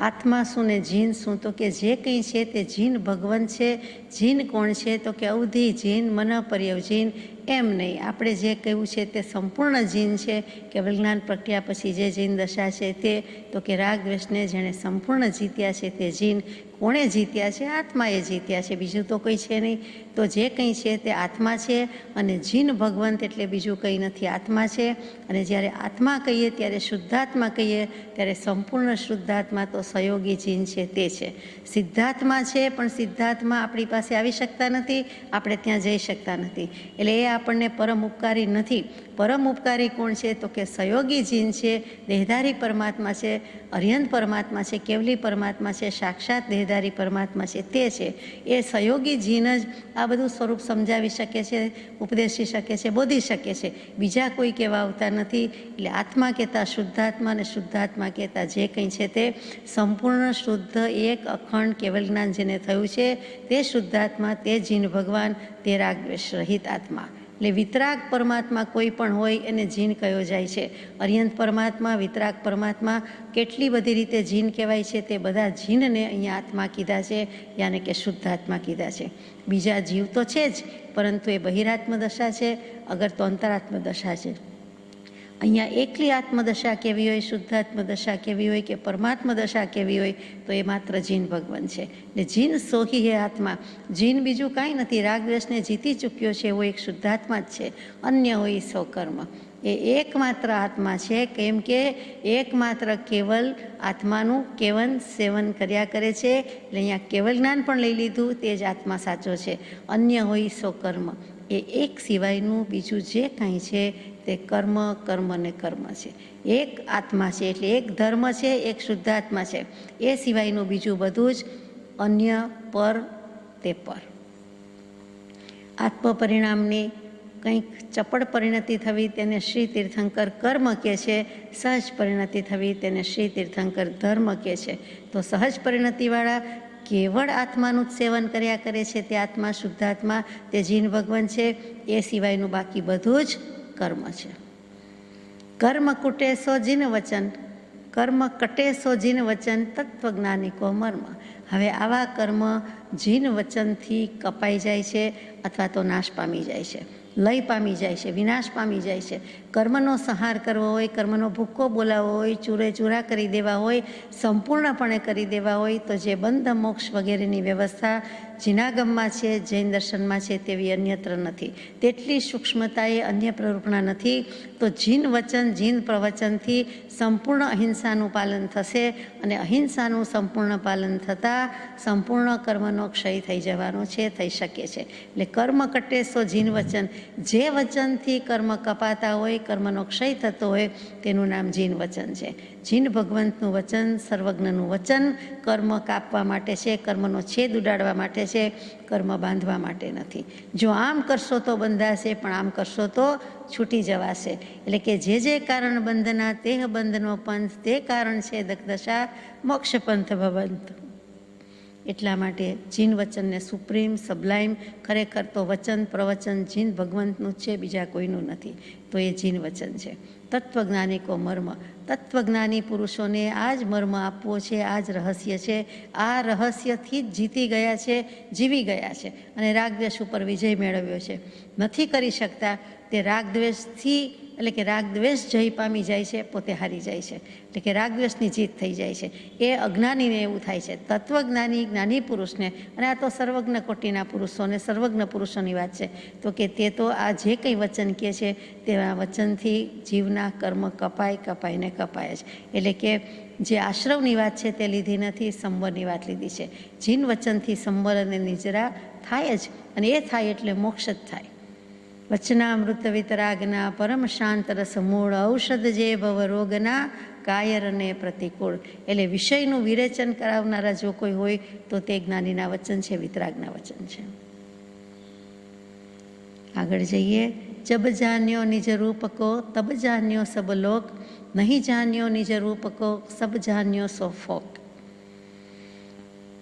આત્મા શું ને જીન શું? તો કે જે કંઈ છે તે જીન ભગવાન છે. જીન કોણ છે? તો કે અવધિ જીન, મન પર્યવ જીન. એમ નહીં, આપણે જે કહ્યું છે તે સંપૂર્ણ જીન છે. કે વિજ્ઞાન પ્રક્રિયા પછી જે જીન દશા છે તે, તો કે રાગ દ્વેષને જેણે સંપૂર્ણ જીત્યા છે તે જીન. કોણે જીત્યા છે? આત્માએ જીત્યા છે, બીજું તો કંઈ છે નહીં. તો જે કંઈ છે તે આત્મા છે, અને જીન ભગવંત એટલે બીજું કંઈ નથી, આત્મા છે. અને જ્યારે આત્મા કહીએ ત્યારે શુદ્ધાત્મા કહીએ ત્યારે સંપૂર્ણ શુદ્ધાત્મા તો સહયોગી જીન છે તે છે. સિદ્ધાત્મા છે, પણ સિદ્ધાત્મા આપણી પાસે આવી શકતા નથી, આપણે ત્યાં જઈ શકતા નથી. એટલે એ આપણને પરમ ઉપકારી નથી. પરમ ઉપકારી કોણ છે? તો કે સહયોગી જીન છે, દેહધારી પરમાત્મા છે, અર્યંત પરમાત્મા છે, કેવલી પરમાત્મા છે, સાક્ષાત દેહધારી પરમાત્મા છે તે છે. એ સહયોગી જીન જ આ બધું સ્વરૂપ સમજાવી શકે છે, ઉપદેશી શકે છે, બોધી શકે છે. બીજા કોઈ કહેવા આવતા નથી. એટલે આત્મા કહેતા શુદ્ધાત્મા, અને શુદ્ધાત્મા કહેતા જે કંઈ છે તે સંપૂર્ણ શુદ્ધ એક અખંડ કેવલ જ્ઞાન જેને થયું છે તે શુદ્ધાત્મા, તે જીન ભગવાન, તે રાગ દ્વેષ રહિત આત્મા. એટલે વિતરાગ પરમાત્મા કોઈ પણ હોય એને જીન કયો જાય છે. અર્યંત પરમાત્મા, વિતરાગ પરમાત્મા, કેટલી બધી રીતે જીન કહેવાય છે. તે બધા જીનને અહીંયા આત્મા કીધા છે, યાને કે શુદ્ધાત્મા કીધા છે. બીજા જીવ તો છે જ, પરંતુ એ બહિરાત્મ દશા છે, અગર તો અંતરાત્મ દશા છે. અહીંયા એકલી આત્મદશા કેવી હોય, શુદ્ધાત્મ દશા કેવી હોય, કે પરમાત્મ દશા કેવી હોય, તો એ માત્ર જીન ભગવાન છે. ને જીન સોહી હે આત્મા. જીન બીજું કાંઈ નથી, રાગદ્વેષને જીતી ચૂક્યો છે એવો એક શુદ્ધાત્મા જ છે. અન્ય હોય સો કર્મ. એ એકમાત્ર આત્મા છે, કેમ કે એકમાત્ર કેવલ આત્માનું કેવન સેવન કર્યા કરે છે. એટલે અહીંયા કેવલ જ્ઞાન પણ લઈ લીધું, તે જ આત્મા સાચો છે. અન્ય હોય સો કર્મ. એ એક સિવાયનું બીજું જે કાંઈ છે તે કર્મ, કર્મ ને કર્મ છે. એક આત્મા છે એટલે એક ધર્મ છે, એક શુદ્ધાત્મા છે. એ સિવાયનું બીજું બધું જ અન્ય, પર, તે પર. આત્મ પરિણામની કંઈક ચપળ પરિણતિ થવી તેને શ્રી તીર્થંકર કર્મ કહે છે, સહજ પરિણતિ થવી તેને શ્રી તીર્થંકર ધર્મ કહે છે. તો સહજ પરિણતિવાળા કેવળ આત્માનું જ સેવન કર્યા કરે છે તે આત્મા શુદ્ધાત્મા, તે જીન ભગવાન છે. એ સિવાયનું બાકી બધું જ કર્મ છે. કર્મ કુટે સો જીન વચન, કર્મ કટે સો જીન વચન, તત્વજ્ઞાનિકો મર્મ. હવે આવા કર્મ જીન વચનથી કપાઈ જાય છે, અથવા તો નાશ પામી જાય છે, લય પામી જાય છે, વિનાશ પામી જાય છે. કર્મનો સંહાર કરવો હોય, કર્મનો ભૂક્કો બોલાવવો હોય, ચૂરે ચૂરા કરી દેવા હોય, સંપૂર્ણપણે કરી દેવા હોય, તો જે બંધ મોક્ષ વગેરેની વ્યવસ્થા જીનાગમમાં છે, જૈન દર્શનમાં છે, તેવી અન્યત્ર નથી. તેટલી સૂક્ષ્મતાએ અન્ય પ્રરૂપણા નથી. તો જીન વચન, જીન પ્રવચનથી સંપૂર્ણ અહિંસાનું પાલન થશે, અને અહિંસાનું સંપૂર્ણ પાલન થતાં સંપૂર્ણ કર્મનો ક્ષય થઈ જવાનો છે, થઈ શકે છે. એટલે કર્મ કટે સો જીન વચન. જે વચનથી કર્મ કપાતા હોય, કર્મનો ક્ષય થતો હોય, તેનું નામ જીન વચન છે. જીન ભગવંતનું વચન, સર્વજ્ઞનું વચન કર્મ કાપવા માટે છે, કર્મનો છેદ ઉડાડવા માટે છે, કર્મ બાંધવા માટે નથી. જો આમ કરશો તો બંધાશે, પણ આમ કરશો તો છૂટી જવાશે. એટલે કે જે કારણ બંધના તેહ બંધનો પંથ, તે કારણ છે દશા મોક્ષ પંથ ભવંત. એટલા માટે જીન વચનને સુપ્રીમ, સબલાઇમ, ખરેખર તો વચન પ્રવચન જીન ભગવંતનું જ છે, બીજા કોઈનું નથી. તો એ જીન વચન છે. તત્વજ્ઞાનિકો મર્મ. તત્વજ્ઞાની પુરુષોને આ જ મર્મ આપવો છે, આ જ રહસ્ય છે. આ રહસ્યથી જ જીતી ગયા છે, જીવી ગયા છે, અને રાગદ્વેષ ઉપર વિજય મેળવ્યો છે. નથી કરી શકતા તે રાગદ્વેષથી, એટલે કે રાગદ્વેષ જય પામી જાય છે, પોતે હારી જાય છે. એટલે કે રાગદ્વેષની જીત થઈ જાય છે. એ અજ્ઞાનીને એવું થાય છે. તત્વજ્ઞાની, જ્ઞાની પુરુષને, અને આ તો સર્વજ્ઞ કોટીના પુરુષોને, સર્વજ્ઞ પુરુષોની વાત છે, તો કે તે તો આ જે કંઈ વચન કહે છે તેના વચનથી જીવના કર્મ કપાય, કપાઈને કપાય જ. એટલે કે જે આશ્રવની વાત છે તે લીધી નથી, સંવરની વાત લીધી છે. જીન વચનથી સંવર અને નિજરા થાય જ, અને એ થાય એટલે મોક્ષ જ થાય. વચનામૃત વિતરાગના પરમ શાંત રસ મૂળ, ઔષધ જે ભવ રોગના કાયર અને પ્રતિકૂળ. એટલે વિષયનું વિરેચન કરાવનારા જો કોઈ હોય તો તે જ્ઞાનીના વચન છે, વિતરાગના વચન છે. આગળ જઈએ. જબ જાન્યો નિજ રૂપકો તબ જાન્યો સબ લોક, નહીં જાન્યો નિજ રૂપકો સબ જાન્યો સો ફોક.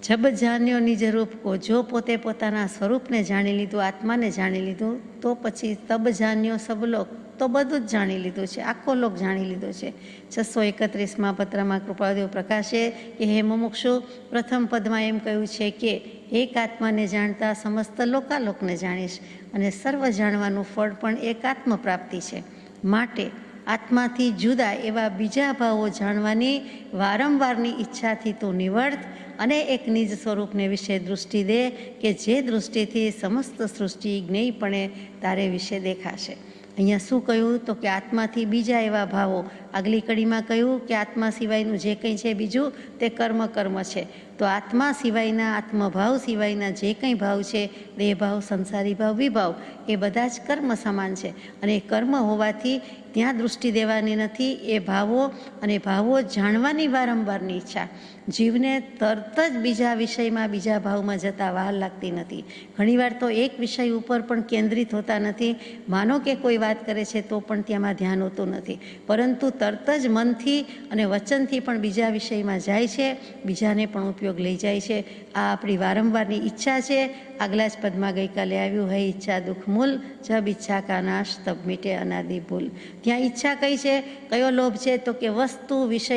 જબ જાન્યો નિજ રૂપકો, જો પોતે પોતાના સ્વરૂપને જાણી લીધું, આત્માને જાણી લીધું, તો પછી તબ જાન્યો સબ લોક, તો બધું જ જાણી લીધું છે, આખો લોક જાણી લીધો છે. 631માં પત્રમાં કૃપાળદેવ પ્રકાશે કે હે મુમુક્ષુ, પ્રથમ પદમાં એમ કહ્યું છે કે એક આત્માને જાણતા સમસ્ત લોકાલોકને જાણીશ, અને સર્વ જાણવાનું ફળ પણ એક આત્મ પ્રાપ્તિ છે. માટે આત્માથી જુદા એવા બીજા ભાવો જાણવાની વારંવારની ઈચ્છાથી તું નિવર્ત અને એક નિજ સ્વરૂપને વિશે દૃષ્ટિ દે કે જે દૃષ્ટિથી સમસ્ત સૃષ્ટિ જ્ઞેયપણે તારે વિશે દેખાશે. અહીંયા શું કહ્યું તો કે આત્માથી બીજા એવા ભાવો, આગલી કડીમાં કહ્યું કે આત્મા સિવાયનું જે કંઈ છે બીજું તે કર્મ છે. તો આત્મા સિવાયના, આત્મભાવ સિવાયના જે કંઈ ભાવ છે, દેહભાવ, સંસારી ભાવ, વિભાવ, એ બધા જ કર્મ સમાન છે. અને કર્મ હોવાથી ત્યાં દૃષ્ટિ દેવાની નથી. એ ભાવો અને ભાવો જાણવાની વારંવારની ઈચ્છા જીવને તરત જ બીજા વિષયમાં, બીજા ભાવમાં જતા વાર લાગતી નથી. ઘણીવાર તો એક વિષય ઉપર પણ કેન્દ્રિત હોતા નથી. માનો કે કોઈ વાત કરે છે તો પણ ત્યાંમાં ધ્યાન હોતું નથી, પરંતુ તરત જ મનથી અને વચનથી પણ બીજા વિષયમાં જાય છે, બીજાને પણ ઉપયોગ લઈ જાય છે. આ આપણી વારંવારની ઈચ્છા છે. આગલા જ પદમાં ગઈકાલે આવ્યું, હે ઈચ્છા દુઃખ મૂલ, જબ ઈચ્છા કા નાશ તબ મીટે અનાદિ ભૂલ. ત્યાં ઈચ્છા કઈ છે, કયો લોભ છે તો કે વસ્તુ વિષય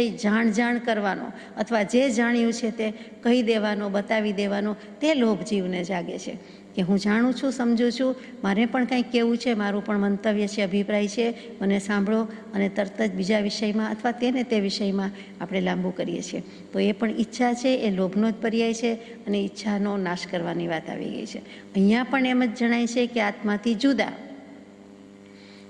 જાણ કરવાનો, અથવા જે જાણ્યું છે તે કહી દેવાનો, બતાવી દેવાનો, તે લોભ જીવને જાગે છે કે હું જાણું છું, સમજું છું, મારે પણ કંઈક કહેવું છે, મારું પણ મંતવ્ય છે, અભિપ્રાય છે, મને સાંભળો, અને તરત જ બીજા વિષયમાં અથવા તેને તે વિષયમાં આપણે લાંબુ કરીએ છીએ. તો એ પણ ઈચ્છા છે, એ લોભનો જ પર્યાય છે, અને ઈચ્છાનો નાશ કરવાની વાત આવી ગઈ છે. અહીંયા પણ એમ જ જણાય છે કે આત્માથી જુદા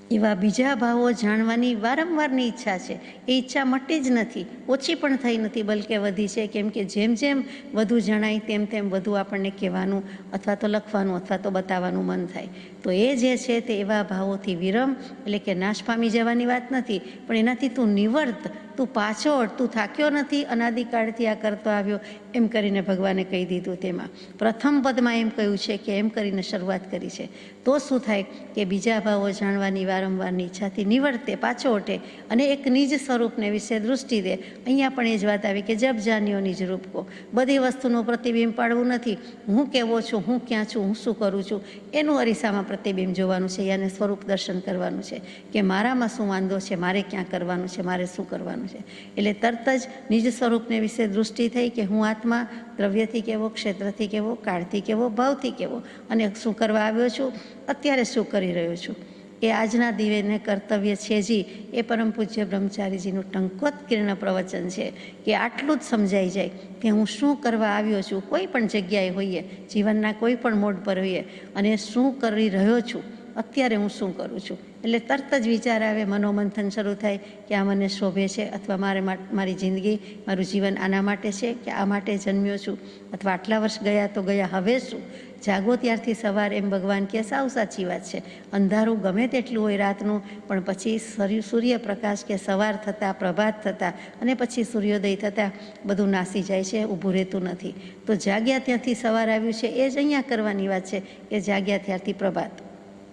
એવા બીજા ભાવો જાણવાની વારંવારની ઈચ્છા છે. એ ઈચ્છા મટી જ નથી, ઓછી પણ થઈ નથી, બલકે વધી છે. કેમ કે જેમ જેમ વધુ જણાય તેમ તેમ વધુ આપણને કહેવાનું અથવા તો લખવાનું અથવા તો બતાવવાનું મન થાય. તો એ જે છે તે એવા ભાવોથી વિરમ, એટલે કે નાશ પામી જવાની વાત નથી, પણ એનાથી તું નિવર્ત, તું પાછો હટ, તું થાક્યો નથી, અનાદિકાળથી આ કરતો આવ્યો, એમ કરીને ભગવાને કહી દીધું. તેમાં પ્રથમ પદમાં એમ કહ્યું છે કે એમ કરીને શરૂઆત કરી છે. તો શું થાય કે બીજા ભાવો જાણવાની વારંવારની ઈચ્છાથી નિવર્તે, પાછો હટે, અને એક નિજ સ્વરૂપને વિશે દૃષ્ટિ દે. અહીંયા પણ એ જ વાત આવી કે જબ જાણ્યો નિજ રૂપ કો. બધી વસ્તુનું પ્રતિબિંબ પાડવું નથી. હું કેવો છું, હું ક્યાં છું, હું શું કરું છું, એનું અરીસામાં પ્રતિબિંબ જોવાનું છે. એને સ્વરૂપ દર્શન કરવાનું છે કે મારામાં શું વાંધો છે, મારે ક્યાં કરવાનું છે, મારે શું કરવાનું છે. એટલે તરત જ નિજ સ્વરૂપને વિશે દૃષ્ટિ થઈ કે હું આત્મા દ્રવ્યથી કેવો, ક્ષેત્રથી કેવો, કાળથી કેવો, ભાવથી કેવો, અને શું કરવા આવ્યો છું, અત્યારે શું કરી રહ્યો છું. એ આજના દિવેને કર્તવ્ય છે જી, એ પરમ પૂજ્ય બ્રહ્મચારીજીનું ટંકોત્કીર્ણ પ્રવચન છે કે આટલું જ સમજાઈ જાય કે હું શું કરવા આવ્યો છું. કોઈ પણ જગ્યાએ હોઈએ, જીવનના કોઈ પણ મોડ પર હોઈએ, અને શું કરી રહ્યો છું, અત્યારે હું શું કરું છું. એટલે તરત જ વિચાર આવે, મનોમંથન શરૂ થાય કે આ મને શોભે છે, અથવા મારી જિંદગી, મારું જીવન આના માટે છે કે આ માટે જન્મ્યો છું, અથવા આટલા વર્ષ ગયા તો ગયા, હવે શું. જાગો ત્યારથી સવાર, એમ ભગવાન કે સાવ સાચી વાત છે. અંધારું ગમે તેટલું હોય રાતનું, પણ પછી સૂર્યપ્રકાશ કે સવાર થતાં, પ્રભાત થતાં, અને પછી સૂર્યોદય થતાં બધું નાસી જાય છે, ઊભું રહેતું નથી. તો જાગ્યા ત્યાંથી સવાર આવ્યું છે, એ જ અહીંયા કરવાની વાત છે કે જાગ્યા ત્યારથી પ્રભાત,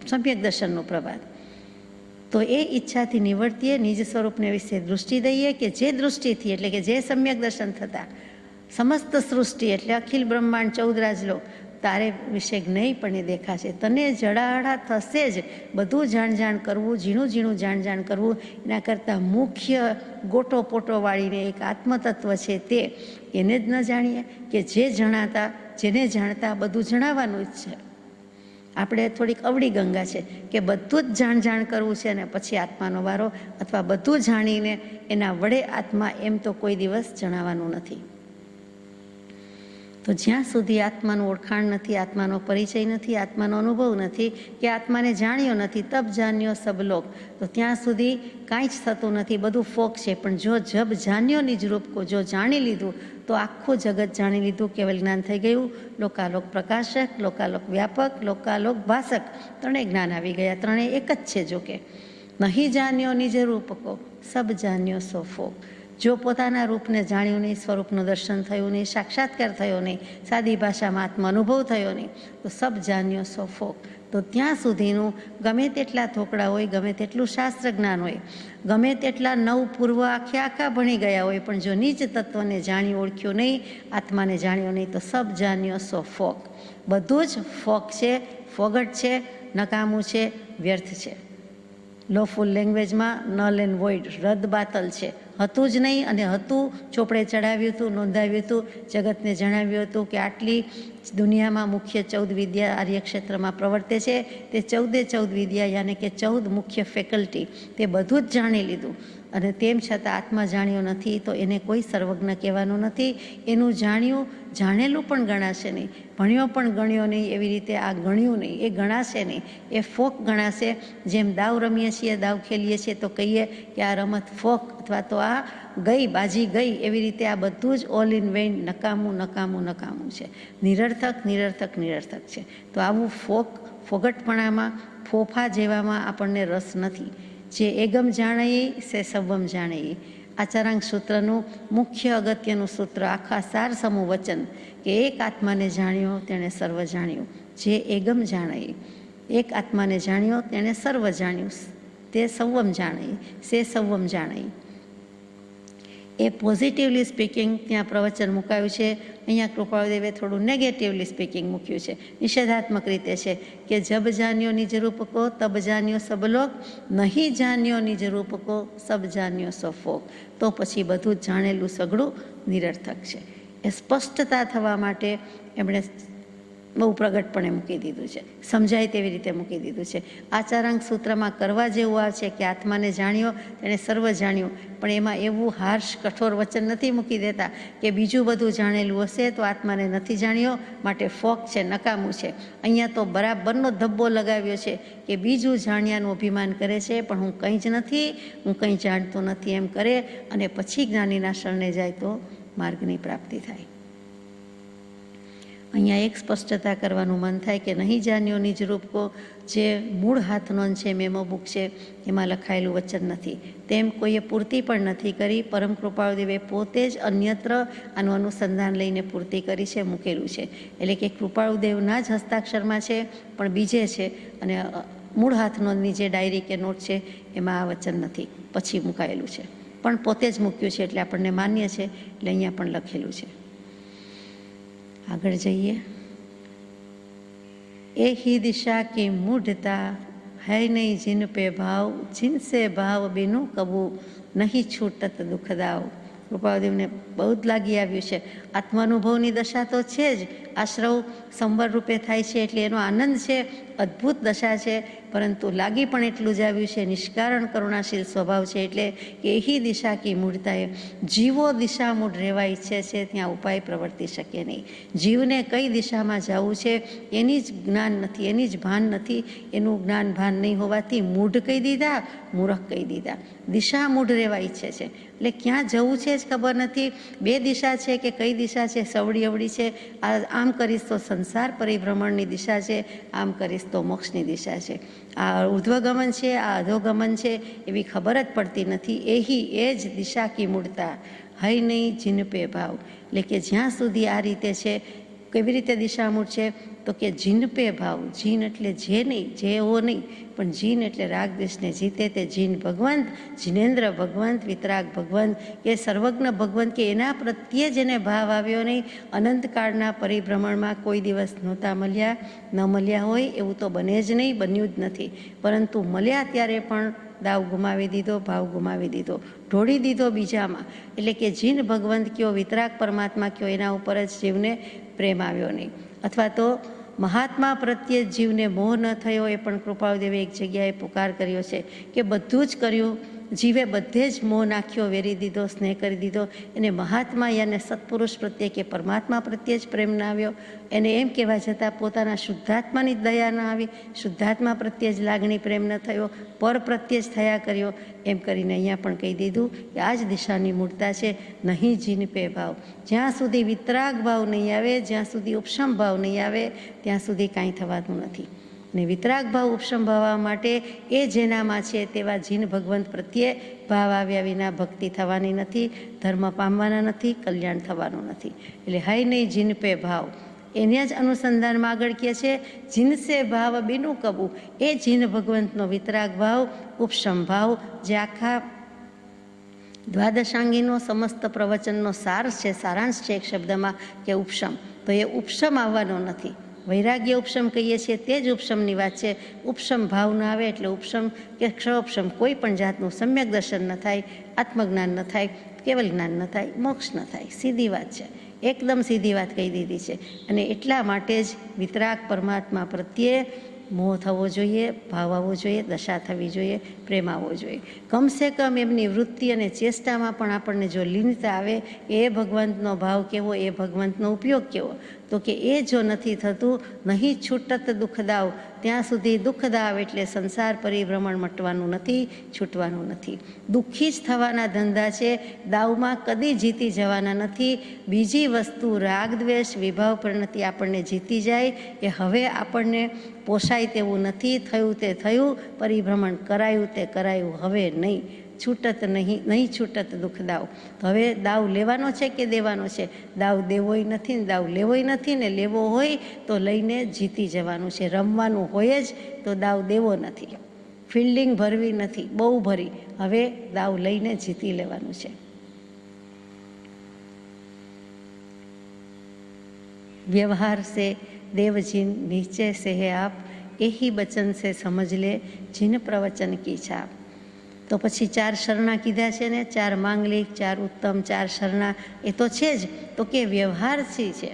સમ્યક દર્શનનું પ્રભાત. તો એ ઈચ્છાથી નિવર્તીએ, નિજ સ્વરૂપને વિશે દૃષ્ટિ દઈએ કે જે દૃષ્ટિથી, એટલે કે જે સમ્યક દર્શન થતાં સમસ્ત સૃષ્ટિ એટલે અખિલ બ્રહ્માંડ 14 રાજલોક તારે વિશે જ્ઞેયપણે દેખાશે. તને જડાહડા થશે જ. બધું જાણ કરવું, ઝીણું જાણ કરવું, એના કરતાં મુખ્ય ગોટો પોટો વાળીને એક આત્મતત્વ છે તે, એને જ ન જાણીએ કે જે જણાતા, જેને જાણતા બધું જણાવવાનું જ છે. આપણે થોડીક અવળી ગંગા છે કે બધું જ જાણ કરવું છે, અને પછી આત્માનો વારો, અથવા બધું જાણીને એના વડે આત્મા, એમ તો કોઈ દિવસ જણાવવાનું નથી. તો જ્યાં સુધી આત્માનું ઓળખાણ નથી, આત્માનો પરિચય નથી, આત્માનો અનુભવ નથી, કે આત્માને જાણ્યો નથી, તબ જાણ્યો સબ લોક, તો ત્યાં સુધી કાંઈ જ થતું નથી, બધું ફોક છે. પણ જો જબ જાણ્યો નિજ રૂપ કો, જો જાણી લીધું તો આખું જગત જાણી લીધું, કેવલ જ્ઞાન થઈ ગયું. લોકાલોક પ્રકાશક, લોકાલોક વ્યાપક, લોકાલોક ભાષક, ત્રણેય જ્ઞાન આવી ગયા. ત્રણેય એક જ છે. જો કે નહીં જાણ્યો નિજ રૂપ કો, સબ જાણ્યો સો ફોક. જો પોતાના રૂપને જાણ્યું નહીં, સ્વરૂપનું દર્શન થયું નહીં, સાક્ષાત્કાર થયો નહીં, સાદી ભાષામાં આત્મ અનુભવ થયો નહીં, તો સબ જાણ્યો સો ફોક. તો ત્યાં સુધીનું ગમે તેટલા થોકડા હોય, ગમે તેટલું શાસ્ત્ર જ્ઞાન હોય, ગમે તેટલા નવ પૂર્વ આખા ભણી ગયા હોય, પણ જો નીચ તત્વને જાણી ઓળખ્યું નહીં, આત્માને જાણ્યો નહીં, તો સબ જાણ્યો સો ફોક. બધું જ ફોક છે, ફોગટ છે, નકામું છે, વ્યર્થ છે. લોફુલ લેંગ્વેજમાં નલ એન્ડ વોઇડ, રદ બાતલ છે. હતું જ નહીં અને હતું ચોપડે ચડાવ્યું હતું, નોંધાવ્યું હતું, જગતને જણાવ્યું હતું કે આટલી દુનિયામાં મુખ્ય 14 વિદ્યા આર્યક્ષેત્રમાં પ્રવર્તે છે. તે 14 વિદ્યા યાને કે 14 મુખ્ય ફેકલ્ટી તે બધું જ જાણી લીધું. અને તેમ છતાં આત્મા જાણ્યો નથી તો એને કોઈ સર્વજ્ઞ કહેવાનું નથી. એનું જાણ્યું જાણેલું પણ ગણાશે નહીં, ભણ્યો પણ ગણ્યો નહીં, એવી રીતે આ ગણ્યું નહીં, એ ગણાશે નહીં, એ ફોક ગણાશે. જેમ દાવ રમીએ છીએ, દાવ ખેલીએ છીએ તો કહીએ કે આ રમત ફોક અથવા તો આ ગઈ બાજી ગઈ, એવી રીતે આ બધું જ ઓલ ઇન વેઇન, નકામું નકામું નકામું છે, નિરર્થક નિરર્થક નિરર્થક છે. તો આવું ફોગટપણામાં, ફોફા જેવામાં આપણને રસ નથી. જે એગમ જાણઈ સે સવમ જાણઈ, આચારાંક સૂત્રનું મુખ્ય અગત્યનું સૂત્ર, આખા સાર સમૂહ વચન કે એક આત્માને જાણ્યો તેણે સર્વ જાણ્યું. જે એગમ જાણઈ, એક આત્માને જાણ્યો તેણે સર્વ જાણ્યું. તે સવમ જાણઈ સે સવમ જાણઈ. એ પોઝિટિવલી સ્પીકિંગ ત્યાં પ્રવચન મુકાયું છે. અહીંયા કૃપાળુદેવે થોડું નેગેટિવલી સ્પીકિંગ મૂક્યું છે, નિષેધાત્મક રીતે છે કે જબ જાન્યો નિજ રૂપકો તબ જાન્યો સબ લોક, નહીં જાન્યો નિજ રૂપકો સબ જાન્યો સો ફોક. તો પછી બધું જ જાણેલું સઘળું નિરર્થક છે. એ સ્પષ્ટતા થવા માટે એમણે બહુ પ્રગટપણે મૂકી દીધું છે, સમજાય તેવી રીતે મૂકી દીધું છે. આચારાંક સૂત્રમાં કરવા જેવું આ છે કે આત્માને જાણ્યો તેણે સર્વ જાણ્યું, પણ એમાં એવું હાર્શ કઠોર વચન નથી મૂકી દેતા કે બીજું બધું જાણેલું હશે તો આત્માને નથી જાણ્યો માટે ફોક છે, નકામું છે. અહીંયા તો બરાબરનો ધબ્બો લગાવ્યો છે કે બીજું જાણ્યાનું અભિમાન કરે છે પણ હું કંઈ જ નથી, હું કંઈ જાણતો નથી એમ કરે અને પછી જ્ઞાનીના શરણે જાય તો માર્ગની પ્રાપ્તિ થાય. અહીંયા એક સ્પષ્ટતા કરવાનું મન થાય કે નહીં જાણ્યો નિજ રૂપકો, જે મૂળ હાથનોંધ છે, મેમો બુક છે, એમાં લખાયેલું વચન નથી. તેમ કોઈએ પૂર્તિ પણ નથી કરી. પરમ કૃપાળુદેવે પોતે જ અન્યત્ર આનું અનુસંધાન લઈને પૂર્તિ કરી છે, મૂકેલું છે. એટલે કે કૃપાળુદેવના જ હસ્તાક્ષરમાં છે પણ બીજે છે, અને મૂળ હાથનોંધની જે ડાયરી કે નોટ છે એમાં આ વચન નથી, પછી મુકાયેલું છે. પણ પોતે જ મૂક્યું છે એટલે આપણને માન્ય છે, એટલે અહીંયા પણ લખેલું છે. આગળ જઈએ. એ ही दिशा की मूढ़ता है नहीं जिन पे भाव, जिनसे भाव बिनु कबू नहीं छूटत दुखदाव. કૃપાદેવને બહુ જ લાગી આવ્યું છે. આત્માનુભવની દશા તો છે જ, આશ્રવ સંવર રૂપે થાય છે એટલે એનો આનંદ છે, અદ્ભુત દશા છે, પરંતુ લાગી પણ એટલું જ આવ્યું છે, નિષ્કારણ કરુણાશીલ સ્વભાવ છે. એટલે કે એહી દિશા કી મૂળતાએ, જીવો દિશા મૂળ રહેવા ઈચ્છે છે ત્યાં ઉપાય પ્રવર્તી શકે નહીં. જીવને કઈ દિશામાં જવું છે એની જ જ્ઞાન નથી, એની જ ભાન નથી. એનું જ્ઞાન ભાન નહીં હોવાથી મૂઢ કહી દીધા, મૂરખ કહી દીધા. દિશા મૂઢ રહેવા ઈચ્છે છે એટલે ક્યાં જવું છે જ ખબર નથી. બે દિશા છે કે કઈ દિશા છે, સવડી અવડી છે. આમ કરીશ તો સંસાર પરિભ્રમણની દિશા છે, આમ કરીશ તો મોક્ષની દિશા છે. આ ઉર્ધ્વગમન છે, આ અધોગમન છે, એવી ખબર જ પડતી નથી. એ જ દિશા કી મૂળતા હૈ નહીં જીન પે ભાવ. એટલે કે જ્યાં સુધી આ રીતે છે, કેવી રીતે દિશામૂળ છે તો કે જીન પે ભાવ. જીન એટલે જે નહીં, જેવો નહીં, પણ જીન એટલે રાગ દ્વેષને જીતે તે જીન ભગવંત, જીનેન્દ્ર ભગવંત, વિતરાગ ભગવંત, કે સર્વજ્ઞ ભગવંત, કે એના પ્રત્યે જેને ભાવ આવ્યો નહીં. અનંતકાળના પરિભ્રમણમાં કોઈ દિવસ નહોતા મળ્યા, ન મળ્યા હોય એવું તો બને જ નહીં, બન્યું જ નથી. પરંતુ મળ્યા ત્યારે પણ દાવ ગુમાવી દીધો, ભાવ ગુમાવી દીધો, ઢોળી દીધો બીજામાં. એટલે કે જીન ભગવંત કયો, વિતરાગ પરમાત્મા કયો, એના ઉપર જ જીવને પ્રેમ આવ્યો નહીં. અથવા તો મહાત્મા પ્રત્યે જીવને મોહ ન થયો, એ પણ કૃપાળુદેવે એક જગ્યાએ પુકાર કર્યો છે કે બધું જ કર્યું, જીવે બધે જ મોહ નાખ્યો, વેરી દીધો, સ્નેહ કરી દીધો. એને મહાત્મા યાને સત્પુરુષ પ્રત્યે કે પરમાત્મા પ્રત્યે જ પ્રેમ ના આવ્યો. એને એમ કહેવા છતાં પોતાના શુદ્ધાત્માની જ દયા ન આવી, શુદ્ધાત્મા પ્રત્યે જ લાગણી પ્રેમ ન થયો, પર પ્રત્યે જ થયા કર્યો. એમ કરીને અહીંયા પણ કહી દીધું કે આ જ દિશાની મૂળતા છે, નહીં જીન પે ભાવ. જ્યાં સુધી વિતરાગ ભાવ નહીં આવે, જ્યાં સુધી ઉપશમ ભાવ નહીં આવે, ત્યાં સુધી કાંઈ થવાનું નથી. ને વિતરાગ ભાવ ઉપસંભાવવા માટે એ જેનામાં છે તેવા જીન ભગવંત પ્રત્યે ભાવ આવ્યા વિના ભક્તિ થવાની નથી, ધર્મ પામવાના નથી, કલ્યાણ થવાનું નથી. એટલે હાય નહીં જીન પે ભાવ, એને જ અનુસંધાનમાં આગળ કહે છે જીનસે ભાવ બીનું કબું. એ જીન ભગવંતનો વિતરાગ ભાવ, ઉપશમ ભાવ, જે આખા દ્વાદશાંગીનો સમસ્ત પ્રવચનનો સાર છે, સારાંશ છે એક શબ્દમાં કે ઉપશમ. તો એ ઉપશમ આવવાનો નથી, વૈરાગ્ય ઉપશમ કહીએ છીએ તે જ ઉપશમની વાત છે. ઉપશમ ભાવ ન આવે એટલે ઉપશમ કે ક્ષોપશમ કોઈ પણ જાતનું સમ્યક દર્શન ન થાય, આત્મજ્ઞાન ન થાય, કેવલ જ્ઞાન ન થાય, મોક્ષ ન થાય. સીધી વાત છે, એકદમ સીધી વાત કહી દીધી છે. અને એટલા માટે જ વિતરાગ પરમાત્મા પ્રત્યે મોહ થવો જોઈએ, ભાવ આવવો જોઈએ, દશા થવી જોઈએ, પ્રેમ આવવો જોઈએ. કમસે કમ એમની વૃત્તિ અને ચેષ્ટામાં પણ આપણને જો લીનતા આવે, એ ભગવંતનો ભાવ કેવો, એ ભગવંતનો ઉપયોગ કેવો, તો કે એ જો નથી થતું, નહીં છૂટત દુઃખદાવ, ત્યાં સુધી દુઃખદાવ એટલે સંસાર પરિભ્રમણ મટવાનું નથી, છૂટવાનું નથી. દુઃખી જ થવાના ધંધા છે, દાવમાં કદી જીતી જવાના નથી. બીજી વસ્તુ રાગ દ્વેષ વિભાવ પરિણતિ આપણને જીતી જાય એ હવે આપણને પોસાય તેવું નથી. થયું તે થયું, પરિભ્રમણ કરાયું તે કરાયું, હવે નહીં. છૂટત નહીં છૂટત દુઃખદાવ. તો હવે દાવ લેવાનો છે કે દેવાનો છે? દાવ દેવોય નથી ને દાવ લેવોય નથી, ને લેવો હોય તો લઈને જીતી જવાનું છે. રમવાનું હોય જ તો દાવ દેવો નથી, ફિલ્ડિંગ ભરવી નથી, બહુ ભરી, હવે દાવ લઈને જીતી લેવાનું છે. વ્યવહાર સે देव जिन नीचे से है आप, यही बचन से समझ ले जिन प्रवचन की छाप. તો પછી 4 શરણા કીધા છે ને, 4 માંગલિક, 4 ઉત્તમ, 4 શરણા, એ તો છે જ. તો કે વ્યવહારથી છે.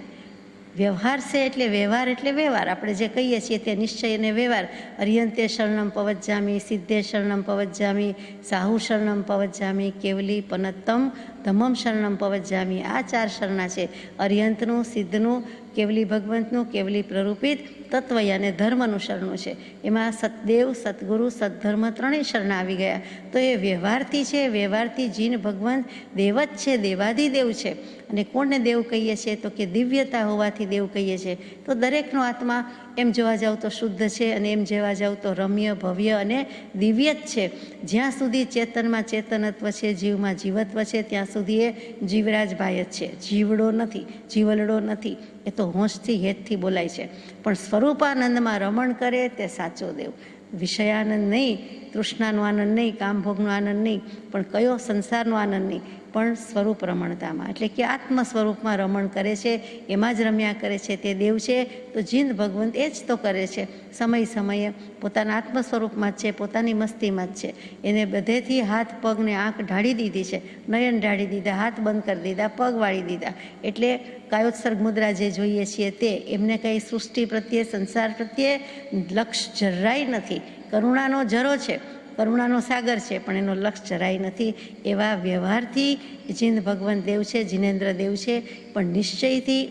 વ્યવહાર છે એટલે વ્યવહાર એટલે વ્યવહાર. આપણે જે કહીએ છીએ તે નિશ્ચય અને વ્યવહાર. અર્યંતે શરણમ પવજ્જામી, સિદ્ધે શરણમ પવજ્જામી, સાહુ શરણમ પવજ્જામી, કેવલી પનત્તમ ધમ્મમ શરણમ પવજ્જામી. આ 4 શરણા છે. અર્યંતનું, સિદ્ધનું, કેવલી ભગવંતનું, કેવલી પ્રરૂપિત, તત્વય અને ધર્મનું શરણું છે. એમાં સતદેવ, સદગુરુ, સદ્ધર્મ ત્રણેય શરણા આવી ગયા. તો એ વ્યવહારથી છે. વ્યવહારથી જીન ભગવંત દેવ જ છે, દેવાધિદેવ છે. અને કોને દેવ કહીએ છીએ? તો કે દિવ્યતા હોવાથી દેવ કહીએ છીએ. તો દરેકનો આત્મા એમ જોવા જાવ તો શુદ્ધ છે, અને એમ જોવા જાવ તો રમ્ય, ભવ્ય અને દિવ્ય જ છે. જ્યાં સુધી ચેતનમાં ચેતનત્વ છે, જીવમાં જીવત્વ છે, ત્યાં સુધી એ જીવરાજભાઈ જ છે. જીવડો નથી, જીવલડો નથી. એ તો હોંશથી હેતથી બોલાય છે. પણ સ્વરૂપાનંદમાં રમણ કરે તે સાચો દેવ. વિષયાનંદ નહીં, તૃષ્ણાનો આનંદ નહીં, કામભોગનો આનંદ નહીં, પણ કયો? સંસારનો આનંદ નહીં, પણ સ્વરૂપ રમણતામાં, એટલે કે આત્મ સ્વરૂપમાં રમણ કરે છે, એમાં જ રમ્યા કરે છે, તે દેવ છે. તો જીન ભગવંત એ જ તો કરે છે. સમય સમયે પોતાના આત્મ સ્વરૂપમાં જ છે, પોતાની મસ્તીમાં જ છે. એને બધેથી હાથ પગને આંખ ઢાળી દીધી છે, નયન ઢાળી દીધા, હાથ બંધ કરી દીધા, પગ વાળી દીધા. એટલે કાયોત્સર્ગ મુદ્રા જે જોઈએ છીએ તે. એમને કંઈ સૃષ્ટિ પ્રત્યે, સંસાર પ્રત્યે લક્ષ જરાય નથી. કરુણાનો જરો છે, કરુણાનો સાગર છે, પણ એનો લક્ષ જરાય નથી. એવા વ્યવહારથી જીન ભગવંત દેવ છે, જીનેન્દ્ર દેવ છે. પણ નિશ્ચયથી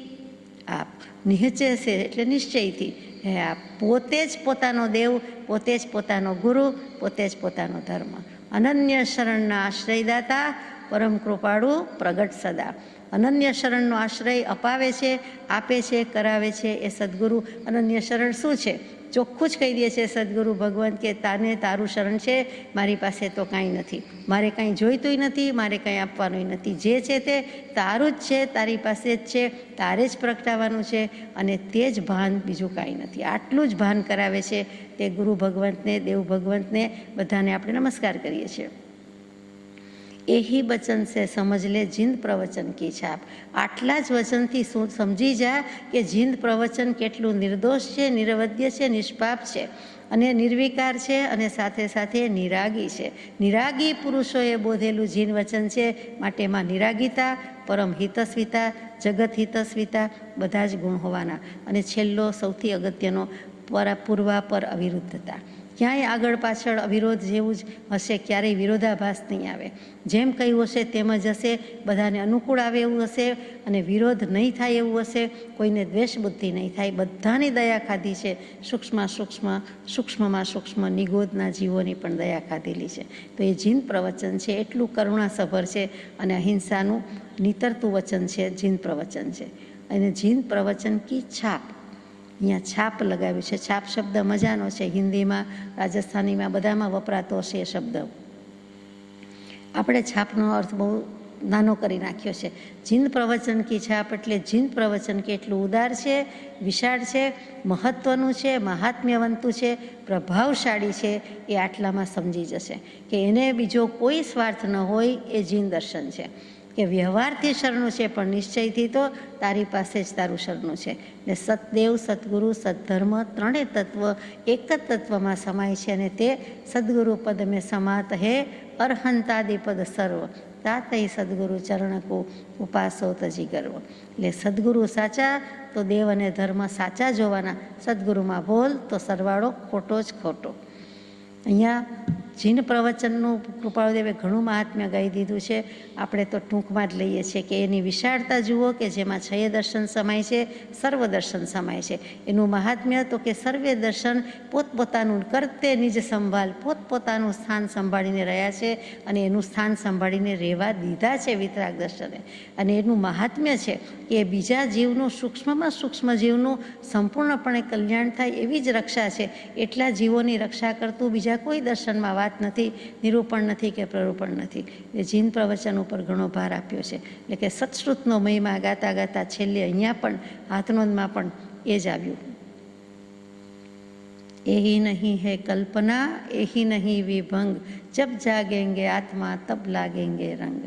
આપ નિહચે છે એટલે નિશ્ચયથી હે આપ. પોતે જ પોતાનો દેવ, પોતે જ પોતાનો ગુરુ, પોતે જ પોતાનો ધર્મ. અનન્ય શરણના આશ્રયદાતા, પરમ કૃપાળુ પ્રગટ સદા. અનન્ય શરણનો આશ્રય અપાવે છે, આપે છે, કરાવે છે એ સદગુરુ. અનન્ય શરણ શું છે? ચોખ્ખું જ કહી દે છે સદગુરુ ભગવંત કે તાને તારું શરણ છે, મારી પાસે તો કાંઈ નથી, મારે કાંઈ જોઈતુંય નથી, મારે કાંઈ આપવાનુંય નથી. જે છે તે તારું જ છે, તારી પાસે જ છે, તારે જ પ્રગટાવવાનું છે, અને તે જ ભાન, બીજું કાંઈ નથી. આટલું જ ભાન કરાવે છે તે ગુરુ ભગવંતને, દેવ ભગવંતને. બધાને આપણે નમસ્કાર કરીએ છીએ. એહી વચન સે સમજ લે જીંદ પ્રવચન કી છાપ. આટલા જ વચનથી શું સમજી જા કે જીંદ પ્રવચન કેટલું નિર્દોષ છે, નિરવધ્ય છે, નિષ્પાપ છે, અને નિર્વિકાર છે, અને સાથે સાથે નિરાગી છે. નિરાગી પુરુષોએ બોધેલું જીન વચન છે. માટે એમાં નિરાગીતા, પરમ હિતસ્વિતા, જગત હિતસ્વિતા બધા જ ગુણ હોવાના. અને છેલ્લો સૌથી અગત્યનો પૂર્વાપર અવિરુદ્ધતા. ક્યાંય આગળ પાછળ અવિરોધ જેવું જ હશે, ક્યારેય વિરોધાભાસ નહીં આવે. જેમ કહ્યું હશે તેમ જ હશે, બધાને અનુકૂળ આવે એવું હશે, અને વિરોધ નહીં થાય એવું હશે. કોઈને દ્વેષ બુદ્ધિ નહીં થાય. બધાની દયા ખાધી છે. સૂક્ષ્મમાં સૂક્ષ્મ નિગોદના જીવોની પણ દયા ખાધેલી છે. તો એ જીન પ્રવચન છે, એટલું કરુણાસભર છે, અને અહિંસાનું નીતરતું વચન છે, જીન પ્રવચન છે. અને જીન પ્રવચન કી છાપ, અહીંયા છાપ લગાવ્યું છે. છાપ શબ્દ મજાનો છે, હિન્દીમાં, રાજસ્થાનીમાં બધામાં વપરાતો હશે એ શબ્દ. આપણે છાપનો અર્થ બહુ નાનો કરી નાખ્યો છે. જીન પ્રવચન કી છાપ એટલે જીન પ્રવચન કેટલું ઉદાર છે, વિશાળ છે, મહત્વનું છે, મહાત્મ્યવંતું છે, પ્રભાવશાળી છે, એ આટલામાં સમજી જશે કે એને બીજો કોઈ સ્વાર્થ ન હોય. એ જીન દર્શન છે. કે વ્યવહારથી શરણું છે પણ નિશ્ચયથી તો તારી પાસે જ તારું શરણું છે. એટલે સતદેવ, સદગુરુ, સદ્ધર્મ ત્રણેય તત્વ એક જ તત્વમાં સમાય છે અને તે સદગુરુ પદ મેં સમાત હે અર્હંતાદિ પદ સર્વ તાતય સદગુરુ ચરણકુ ઉપાસો તજી ગર્વ. એટલે સદગુરુ સાચા તો દેવ અને ધર્મ સાચા જોવાના, સદગુરુમાં ભૂલ તો સરવાળો ખોટો જ ખોટો. અહીંયા જીન પ્રવચનનું કૃપાળુદેવે ઘણું મહાત્મ્ય ગાઈ દીધું છે. આપણે તો ટૂંકમાં જ લઈએ છીએ કે એની વિશાળતા જુઓ કે જેમાં 6 દર્શન સમાય છે, સર્વ દર્શન સમાય છે. એનું મહાત્મ્ય તો કે સર્વે દર્શન પોતપોતાનું કરતે નિજ સંભાળ, પોતપોતાનું સ્થાન સંભાળીને રહ્યા છે અને એનું સ્થાન સંભાળીને રહેવા દીધા છે વિતરાગ દર્શને. અને એનું મહાત્મ્ય છે કે બીજા જીવનું સૂક્ષ્મમાં સૂક્ષ્મ જીવનું સંપૂર્ણપણે કલ્યાણ થાય એવી જ રક્ષા છે. એટલા જીવોની રક્ષા કરતું બીજા કોઈ દર્શનમાં વાત નથી, નિરૂપણ નથી કે પ્રરૂપણ નથી. એ જીન પ્રવચન ઉપર ઘણો ભાર આપ્યો છે. એટલે કે સત્શ્રુતનો મહિમા ગાતા ગાતા છેલ્લે અહીંયા પણ હાથનોંધમાં પણ એ જ આવ્યું. એહી નહીં હે કલ્પના, એહી નહીં વિભંગ, જબ જાગેંગે આત્મા તબ લાગેંગે રંગ.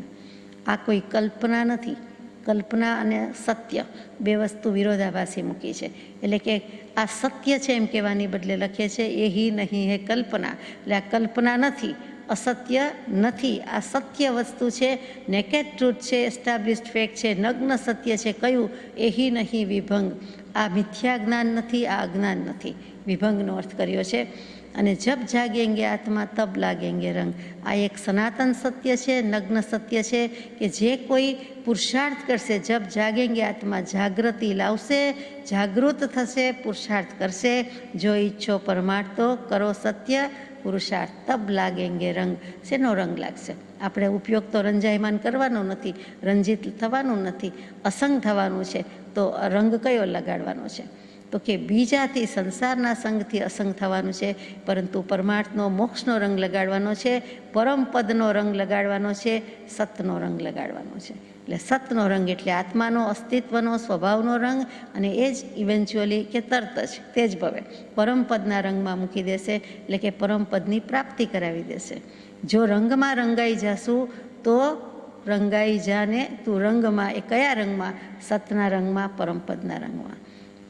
આ કોઈ કલ્પના નથી. કલ્પના અને સત્ય બે વસ્તુ વિરોધાભાસી મૂકી છે. એટલે કે આ સત્ય છે એમ કહેવાની બદલે લખે છે એહી નહીં હે કલ્પના. એટલે આ કલ્પના નથી, અસત્ય નથી, આ સત્ય વસ્તુ છે, નેકેડ ટ્રુથ છે, એસ્ટાબ્લિશ્ડ ફેક્ટ છે, નગ્ન સત્ય છે. કયું? એહી નહીં વિભંગ. આ મિથ્યા જ્ઞાન નથી, આ અજ્ઞાન નથી. વિભંગનો અર્થ કર્યો છે. અને જબ જાગેંગે આત્મા તબ લાગેંગે રંગ. આ એક સનાતન સત્ય છે, નગ્ન સત્ય છે કે જે કોઈ પુરુષાર્થ કરશે, જબ જાગેંગે આત્મા જાગૃતિ લાવશે, જાગૃત થશે, પુરુષાર્થ કરશે. જો ઈચ્છો પરમાર્થ તો કરો સત્ય પુરુષાર્થ તબ લાગેંગે રંગ. શેનો રંગ લાગશે? આપણે ઉપયોગ તો રંજાયમાન કરવાનો નથી, રંજિત થવાનું નથી, અસંગ થવાનું છે. તો રંગ કયો લગાડવાનો છે? તો કે બીજાથી સંસારના સંગથી અસંગ થવાનું છે, પરંતુ પરમાર્થનો મોક્ષનો રંગ લગાડવાનો છે, પરમપદનો રંગ લગાડવાનો છે, સતનો રંગ લગાડવાનો છે. એટલે સતનો રંગ એટલે આત્માનો અસ્તિત્વનો સ્વભાવનો રંગ, અને એ જ ઇવેન્ચ્યુઅલી કે તરત જ તે જ ભવે પરમપદના રંગમાં મૂકી દેશે. એટલે કે પરમપદની પ્રાપ્તિ કરાવી દેશે. જો રંગમાં રંગાઈ જાશું તો રંગાઈ જાને તું રંગમાં. એ કયા રંગમાં? સતના રંગમાં, પરમપદના રંગમાં.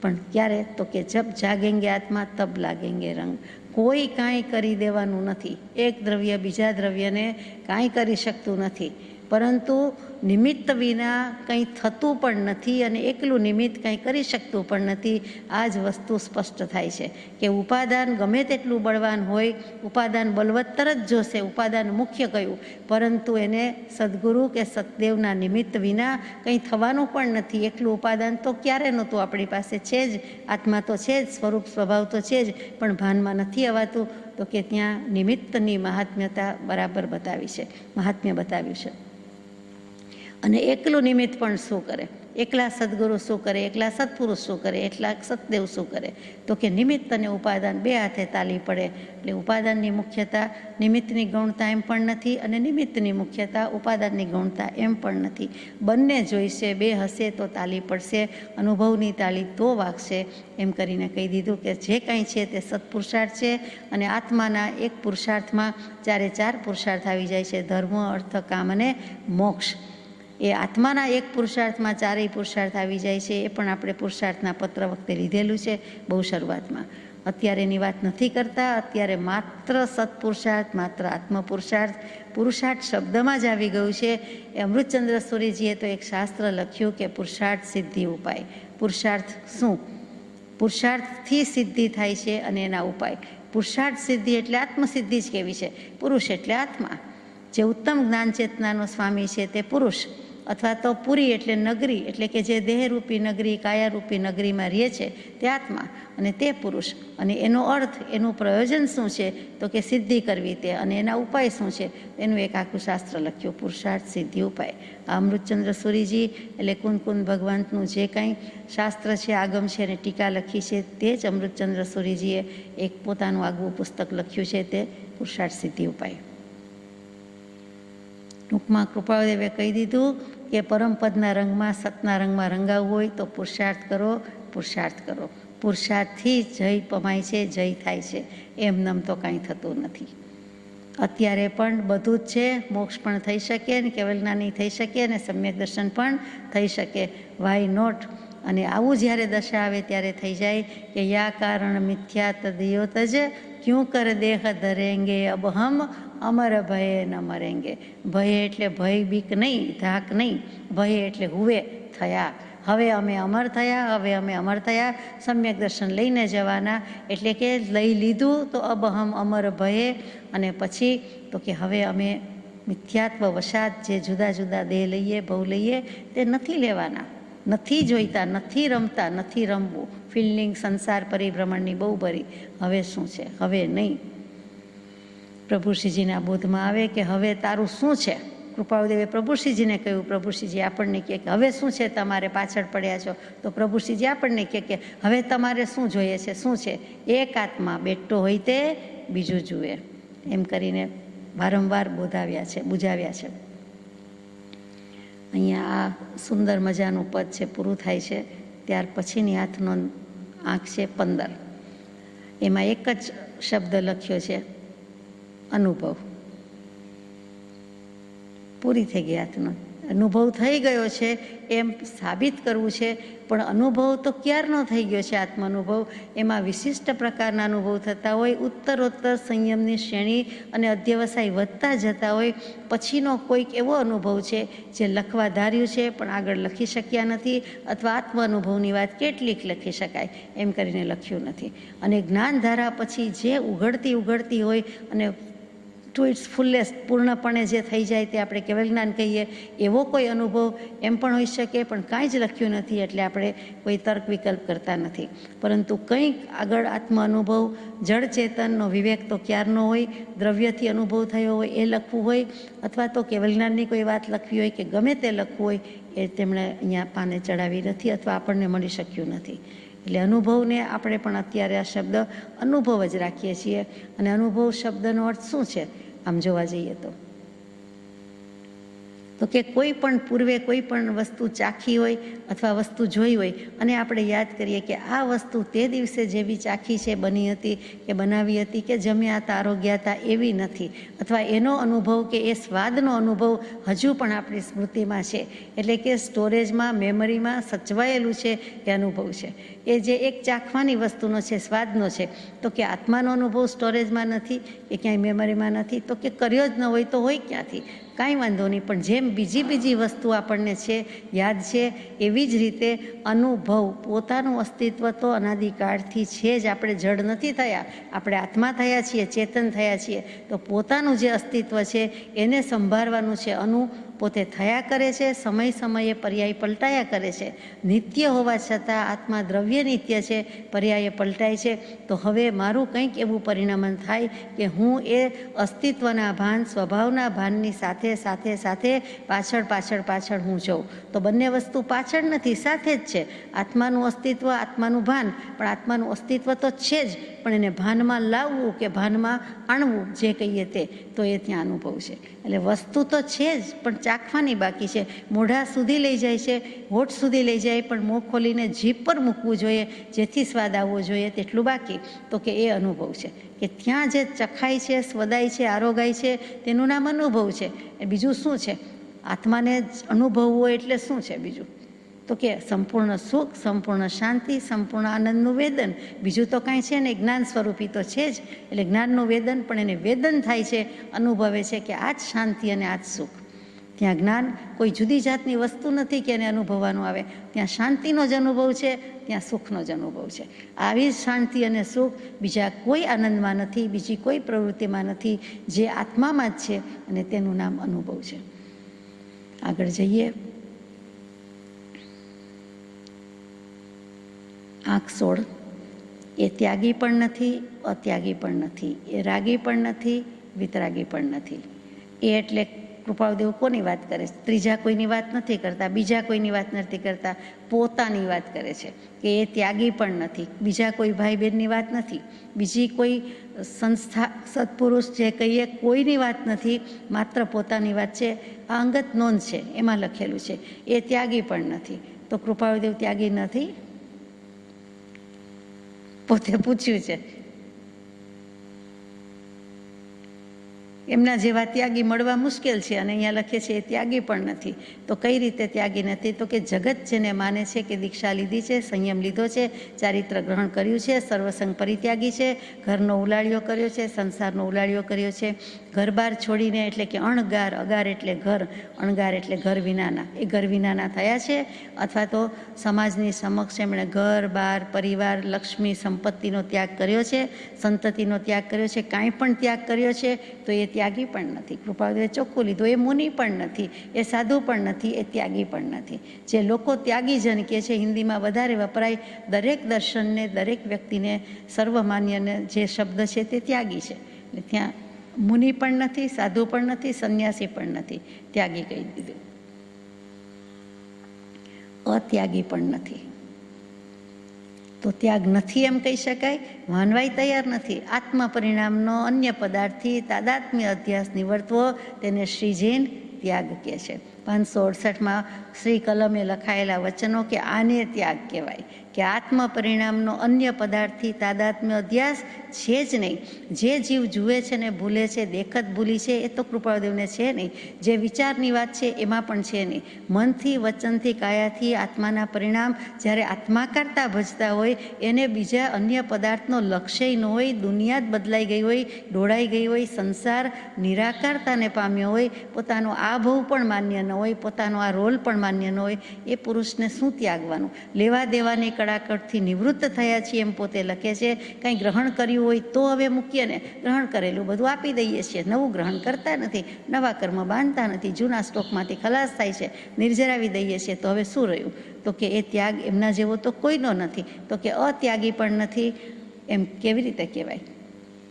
પણ ક્યારે? તો કે જબ જાગેંગે આત્મા તબ લાગેંગે રંગ. કોઈ કાંઈ કરી દેવાનું નથી. એક દ્રવ્ય બીજા દ્રવ્યને કાંઈ કરી શકતું નથી, પરંતુ નિમિત્ત વિના કંઈ થતું પણ નથી અને એકલું નિમિત્ત કંઈ કરી શકતું પણ નથી. આ જ વસ્તુ સ્પષ્ટ થાય છે કે ઉપાદાન ગમે તેટલું બળવાન હોય, ઉપાદાન બલવત્તર જ જોશે, ઉપાદાન મુખ્ય કયું, પરંતુ એને સદગુરુ કે સતદેવના નિમિત્ત વિના કંઈ થવાનું પણ નથી. એકલું ઉપાદાન તો ક્યારે નહોતું, આપણી પાસે છે જ, આત્મા તો છે જ, સ્વરૂપ સ્વભાવ તો છે જ, પણ ભાનમાં નથી આવતું. તો કે ત્યાં નિમિત્તની મહાત્મ્યતા બરાબર બતાવી છે, મહાત્મ્ય બતાવ્યું છે. અને એકલું નિમિત્ત પણ શું કરે? એકલા સદગુરુ શું કરે? એકલા સત્પુરુષ શું કરે? એકલા સતદેવ શું કરે? તો કે નિમિત્ત અને ઉપાદાન બે હાથે તાલી પડે. એટલે ઉપાદાનની મુખ્યતા નિમિત્તની ગૌણતા એમ પણ નથી, અને નિમિત્તની મુખ્યતા ઉપાદાનની ગૌણતા એમ પણ નથી. બંને જોઈશે, બે હશે તો તાલી પડશે, અનુભવની તાલી તો વાગશે. એમ કરીને કહી દીધું કે જે કાંઈ છે તે સત્પુરુષાર્થ છે, અને આત્માના એક પુરુષાર્થમાં ચારે ચાર પુરુષાર્થ આવી જાય છે: ધર્મ, અર્થ, કામ અને મોક્ષ. એ આત્માના એક પુરુષાર્થમાં ચારેય પુરુષાર્થ આવી જાય છે. એ પણ આપણે પુરુષાર્થના પત્ર વખતે લીધેલું છે બહુ શરૂઆતમાં. અત્યારે એની વાત નથી કરતા. અત્યારે માત્ર સત્પુરુષાર્થ, માત્ર આત્મપુરુષાર્થ, પુરુષાર્થ શબ્દમાં જ આવી ગયું છે. એ અમૃતચંદ્ર સુરીજીએ તો એક શાસ્ત્ર લખ્યું કે પુરુષાર્થ સિદ્ધિ ઉપાય. પુરુષાર્થ શું? પુરુષાર્થથી સિદ્ધિ થાય છે અને એના ઉપાય. પુરુષાર્થ સિદ્ધિ એટલે આત્મસિદ્ધિ જ કેવી છે. પુરુષ એટલે આત્મા. જે ઉત્તમ જ્ઞાન ચેતનાનો સ્વામી છે તે પુરુષ, અથવા તો પુરી એટલે નગરી, એટલે કે જે દેહરૂપી નગરી, કાયારૂપી નગરીમાં રહે છે તે આત્મા, અને તે પુરુષ. અને એનો અર્થ, એનું પ્રયોજન શું છે? તો કે સિદ્ધિ કરવી તે. અને એના ઉપાય શું છે? એનું એક આખું શાસ્ત્ર લખ્યું, પુરુષાર્થ સિદ્ધિ ઉપાય. આ અમૃતચંદ્ર સુરીજી એટલે કુંદ ભગવંતનું જે કાંઈ શાસ્ત્ર છે, આગમ છે, અને ટીકા લખી છે, તે જ અમૃતચંદ્ર સુરીજીએ એક પોતાનું આગવું પુસ્તક લખ્યું છે, તે પુરુષાર્થ સિદ્ધિ ઉપાય. ટૂંકમાં કૃપાળુદેવે કહી દીધું કે પરમપદના રંગમાં, સતના રંગમાં રંગાવવું હોય તો પુરુષાર્થ કરો, પુરુષાર્થ કરો. પુરુષાર્થથી જય પમાય છે, જય થાય છે. એમ નમ તો કાંઈ થતું નથી. અત્યારે પણ બધું જ છે, મોક્ષ પણ થઈ શકે ને કેવલ જ્ઞાની થઈ શકે અને સમ્યક દર્શન પણ થઈ શકે. Why not? અને આવું જ્યારે દશા આવે ત્યારે થઈ જાય કે યા કારણ મિથ્યા તદયોત જ ક્યું કર દેહ ધરેંગે અબ હમ અમર ભયે ન મરેંગે. ભય એટલે ભય બીક નહીં, ધાક નહીં. ભય એટલે હુએ થયા. હવે અમે અમર થયા, હવે અમે અમર થયા, સમ્યક દર્શન લઈને જવાના. એટલે કે લઈ લીધું તો અબ હમ અમર ભયે, અને પછી તો કે હવે અમે મિથ્યાત્વ વશાત જે જુદા જુદા દેહ લઈએ, ભવ લઈએ, તે નથી લેવાના, નથી જોઈતા, નથી રમતા, નથી રમવું. ફિલ્ડિંગ સંસાર પરિભ્રમણની બહુ ભરી. હવે શું છે? હવે નહીં. પ્રભુશ્રીજીના બોધમાં આવે કે હવે તારું શું છે? કૃપાળુદેવે પ્રભુશ્રીજીને કહ્યું. પ્રભુશ્રીજી આપણને કહે કે હવે શું છે? તમારે પાછળ પડ્યા છો. તો પ્રભુશ્રીજી આપણને કહે કે હવે તમારે શું જોઈએ છે? શું છે? એક આત્મા બેઠો હોય તે બીજું જુએ. એમ કરીને વારંવાર બુજાવ્યા છે. અહીંયા આ સુંદર મજાનું પદ છે, પૂરું થાય છે. ત્યાર પછીની હાથનો આંક છે 15. એમાં એક જ શબ્દ લખ્યો છે, અનુભવ. પૂરી થઈ ગઈ હાથનો. અનુભવ થઈ ગયો છે એમ સાબિત કરવું છે, પણ અનુભવ તો ક્યારનો થઈ ગયો છે. આત્માનુભવ એમાં વિશિષ્ટ પ્રકારના અનુભવ થતા હોય, ઉત્તરોત્તર સંયમની શ્રેણી અને અધ્યવસાય વધતા જતા હોય. પછીનો કોઈક એવો અનુભવ છે જે લખવા ધાર્યું છે પણ આગળ લખી શક્યા નથી, અથવા આત્મ અનુભવની વાત કેટલીક લખી શકાય એમ કરીને લખ્યું નથી. અને જ્ઞાનધારા પછી જે ઉઘડતી હોય અને ટુ ઇટ્સ ફુલ્લેસ્ટ પૂર્ણપણે જે થઈ જાય તે આપણે કેવલ જ્ઞાન કહીએ, એવો કોઈ અનુભવ એમ પણ હોઈ શકે, પણ કાંઈ જ લખ્યું નથી એટલે આપણે કોઈ તર્ક વિકલ્પ કરતા નથી. પરંતુ કંઈક આગળ આત્મ અનુભવ, જળ ચેતનનો વિવેક તો ક્યારનો હોય, દ્રવ્યથી અનુભવ થયો હોય એ લખવું હોય, અથવા તો કેવલ જ્ઞાનની કોઈ વાત લખવી હોય કે ગમે તે લખવું હોય, એ તેમણે અહીંયા પાને ચડાવી નથી અથવા આપણને મળી શક્યું નથી. એટલે અનુભવને આપણે પણ અત્યારે આ શબ્દ અનુભવ જ રાખીએ છીએ. અને અનુભવ શબ્દનો અર્થ શું છે આમ જોવા જઈએ તો કે કોઈ પણ પૂર્વે કોઈ પણ વસ્તુ ચાખી હોય અથવા વસ્તુ જોઈ હોય અને આપણે યાદ કરીએ કે આ વસ્તુ તે દિવસે જેવી ચાખી છે, બની હતી કે બનાવી હતી કે જમ્યા હતા, આરોગ્યા હતા, એવી નથી. અથવા એનો અનુભવ કે એ સ્વાદનો અનુભવ હજુ પણ આપણી સ્મૃતિમાં છે, એટલે કે સ્ટોરેજમાં, મેમરીમાં સચવાયેલું છે એ અનુભવ છે. એ જે એક ચાખવાની વસ્તુનો છે, સ્વાદનો છે, તો કે આત્માનો અનુભવ સ્ટોરેજમાં નથી કે ક્યાંય મેમરીમાં નથી, તો કે કર્યો જ ન હોય તો હોય ક્યાંથી? કાંઈ વાંધો નહીં. પણ જેમ બીજી વસ્તુ આપણને છે, યાદ છે, એવી જ રીતે અનુભવ પોતાનું અસ્તિત્વ તો અનાદિકાળથી છે જ. આપણે જડ નથી થયા, આપણે આત્મા થયા છીએ, ચેતન થયા છીએ. તો પોતાનું જે અસ્તિત્વ છે એને સંભાળવાનું છે. પોતે થયા કરે છે, સમય સમયે પર્યાય પલટાયા કરે છે. નિત્ય હોવા છતાં આત્મા દ્રવ્ય નિત્ય છે, પર્યાય પલટાય છે. તો હવે મારું કંઈક એવું પરિણમન થાય કે હું એ અસ્તિત્વના ભાન, સ્વભાવના ભાનની સાથે પાછળ હું જઉં. તો બંને વસ્તુ પાછળ નથી, સાથે જ છે. આત્માનું અસ્તિત્વ, આત્માનું ભાન, પણ આત્માનું અસ્તિત્વ તો છે જ, પણ એને ભાનમાં લાવવું કે ભાનમાં આણવું, જે કહીએ તે, તો એ ત્યાં અનુભવ છે. એટલે વસ્તુ તો છે જ, પણ ચાખવાની બાકી છે. મોઢા સુધી લઈ જાય છે, હોઠ સુધી લઈ જાય, પણ મોં ખોલીને જીભ પર મૂકવું જોઈએ, જેથી સ્વાદ આવવો જોઈએ, તેટલું બાકી. તો કે એ અનુભવ છે કે ત્યાં જે ચખાય છે, સ્વદાય છે, આરોગાય છે, તેનું નામ અનુભવ છે. બીજું શું છે? આત્માને જ અનુભવવો એટલે શું છે બીજું? તો કે સંપૂર્ણ સુખ, સંપૂર્ણ શાંતિ, સંપૂર્ણ આનંદનું વેદન. બીજું તો કાંઈ છે ને, જ્ઞાન સ્વરૂપી તો છે જ. એટલે જ્ઞાનનું વેદન, પણ એને વેદન થાય છે, અનુભવે છે કે આ જ શાંતિ અને આ જ સુખ. ત્યાં જ્ઞાન કોઈ જુદી જાતની વસ્તુ નથી કે એને અનુભવવાનું આવે. ત્યાં શાંતિનો જ અનુભવ છે, ત્યાં સુખનો જ અનુભવ છે. આવી શાંતિ અને સુખ બીજા કોઈ આનંદમાં નથી, બીજી કોઈ પ્રવૃત્તિમાં નથી, જે આત્મામાં જ છે, અને તેનું નામ અનુભવ છે. આગળ જઈએ. આંક 16. એ ત્યાગી પણ નથી, અત્યાગી પણ નથી, એ રાગી પણ નથી, વિતરાગી પણ નથી. એ એટલે કૃપાળુદેવ કોની વાત કરે છે? ત્રીજા કોઈની વાત નથી કરતા, બીજા કોઈની વાત નથી કરતા, પોતાની વાત કરે છે કે એ ત્યાગી પણ નથી. બીજા કોઈ ભાઈ બહેનની વાત નથી, બીજી કોઈ સંસ્થા, સત્પુરુષ જે કહીએ કોઈની વાત નથી, માત્ર પોતાની વાત છે. આ અંગત નોંધ છે, એમાં લખેલું છે એ ત્યાગી પણ નથી. તો કૃપાળુદેવ ત્યાગી નથી? પોતે પૂછ્યું છે. એમના જેવા ત્યાગી મળવા મુશ્કેલ છે અને અહીંયા લખે છે એ ત્યાગી પણ નથી. તો કઈ રીતે ત્યાગી નથી? તો કે જગત જેને માને છે કે દીક્ષા લીધી છે, સંયમ લીધો છે, ચારિત્ર ગ્રહણ કર્યું છે, સર્વસંગ પરિત્યાગી છે, ઘરનો ઉલાળ્યો કર્યો છે, સંસારનો ઉલાળ્યો કર્યો છે, ઘર બાર છોડીને, એટલે કે અણગાર, અગાર એટલે ઘર, અણગાર એટલે ઘર વિનાના, એ ઘર વિનાના થયા છે, અથવા તો સમાજની સમક્ષ એમણે ઘર બાર પરિવાર લક્ષ્મી સંપત્તિનો ત્યાગ કર્યો છે, સંતતિનો ત્યાગ કર્યો છે, કાંઈ પણ ત્યાગ કર્યો છે, તો એ ત્યાગી પણ નથી. કૃપાળુએ ચોખ્ખું લીધું, એ મુનિ પણ નથી, એ સાધુ પણ નથી, એ ત્યાગી પણ નથી. જે લોકો ત્યાગીજન કહે છે, હિન્દીમાં વધારે વપરાય, દરેક દર્શનને, દરેક વ્યક્તિને સર્વમાન્યને જે શબ્દ છે તે ત્યાગી છે. એટલે ત્યાં મુનિ પણ નથી, સાધુ પણ નથી, સંન્યાસી પણ નથી, ત્યાગી કહી દીધું. અત્યાગી પણ નથી. તો ત્યાગ નથી એમ કહી શકાય, માનવાય તૈયાર નથી. આત્મ પરિણામનો અન્ય પદાર્થથી તાદાત્મ્ય અધ્યાસ નિવર્તવો તેને શ્રી જૈન ત્યાગ કહે છે. 568માં શ્રી કલમે લખાયેલા વચનો કે આને ત્યાગ કહેવાય, કે આત્મ પરિણામનો અન્ય પદાર્થથી તાદાત્મ્ય અધ્યાસ છે જ નહીં. જે જીવ જુએ છે ને ભૂલે છે, દેખત ભૂલી છે, એ તો કૃપાળુદેવને છે નહીં. જે વિચારની વાત છે એમાં પણ છે નહીં. મનથી, વચનથી, કાયાથી આત્માના પરિણામ જ્યારે આત્માકારતા ભજતા હોય, એને બીજા અન્ય પદાર્થનો લક્ષ્ય ન હોય, દુનિયા જ બદલાઈ ગઈ હોય, ડોળાઈ ગઈ હોય, સંસાર નિરાકારતાને પામ્યો હોય, પોતાનો આ ભવ પણ માન્ય ન હોય, પોતાનો આ રોલ પણ માન્ય ન હોય, એ પુરુષને શું ત્યાગવાનું? લેવા દેવાની કડાકડથી નિવૃત્ત થયા છીએ એમ પોતે લખે છે. કંઈ ગ્રહણ કર્યું હોય તો હવે મૂકીએ ને, ગ્રહણ કરેલું બધું આપી દઈએ છીએ, નવું ગ્રહણ કરતા નથી, નવા કર્મ બાંધતા નથી, જૂના સ્ટોકમાંથી ખલાસ થાય છે, નિર્જરાવી દઈએ છીએ, તો હવે શું રહ્યું? તો કે એ ત્યાગ એમના જેવો તો કોઈનો નથી. તો કે અત્યાગી પણ નથી એમ કેવી રીતે કહેવાય?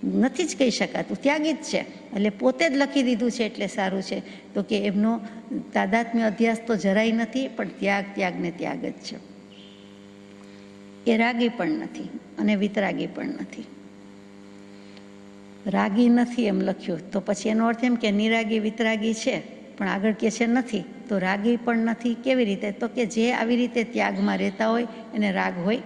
નથી જ કહી શકાતું, ત્યાગી જ છે. એટલે પોતે જ લખી દીધું છે એટલે સારું છે. તો કે એમનો તાદાત્મ્ય અધ્યાસ તો જરાય નથી, પણ ત્યાગને ત્યાગ જ છે. એ રાગી પણ નથી અને વિતરાગી પણ નથી. રાગી નથી એમ લખ્યું, તો પછી એનો અર્થ એમ કે નિરાગી વિતરાગી છે, પણ આગળ કે છે નથી, તો રાગી પણ નથી. કેવી રીતે? તો કે જે આવી રીતે ત્યાગમાં રહેતા હોય એને રાગ હોય.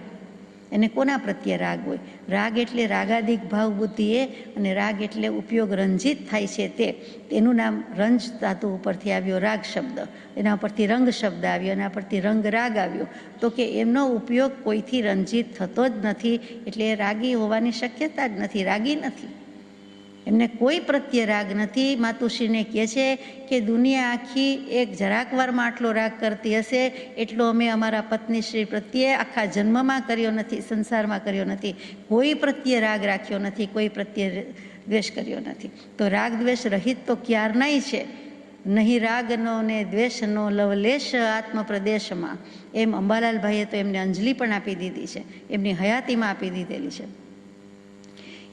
એને કોના પ્રત્યે રાગ હોય? રાગ એટલે રાગાદિક ભાવ બુદ્ધિ એ, અને રાગ એટલે ઉપયોગ રંજિત થાય છે તે. તેનું નામ રંજ ધાતુ ઉપરથી આવ્યો રાગ શબ્દ, એના પરથી રંગ શબ્દ આવ્યો, એના પરથી રંગ રાગ આવ્યો. તો કે એમનો ઉપયોગ કોઈથી રંજિત થતો જ નથી, એટલે એ રાગી હોવાની શક્યતા જ નથી, રાગી નથી. એમને કોઈ પ્રત્યે રાગ નથી. માતુશ્રીને કહે છે કે દુનિયા આખી એક જરાક વારમાં આટલો રાગ કરતી હશે એટલો અમે અમારા પત્નીશ્રી પ્રત્યે આખા જન્મમાં કર્યો નથી, સંસારમાં કર્યો નથી. કોઈ પ્રત્યે રાગ રાખ્યો નથી, કોઈ પ્રત્યે દ્વેષ કર્યો નથી. તો રાગ દ્વેષ રહિત તો ક્યારનાય છે. નહીં રાગનો ને દ્વેષનો લવલેશ આત્મપ્રદેશમાં, એમ અંબાલાલભાઈએ તો એમને અંજલિ પણ આપી દીધી છે, એમની હયાતીમાં આપી દીધેલી છે.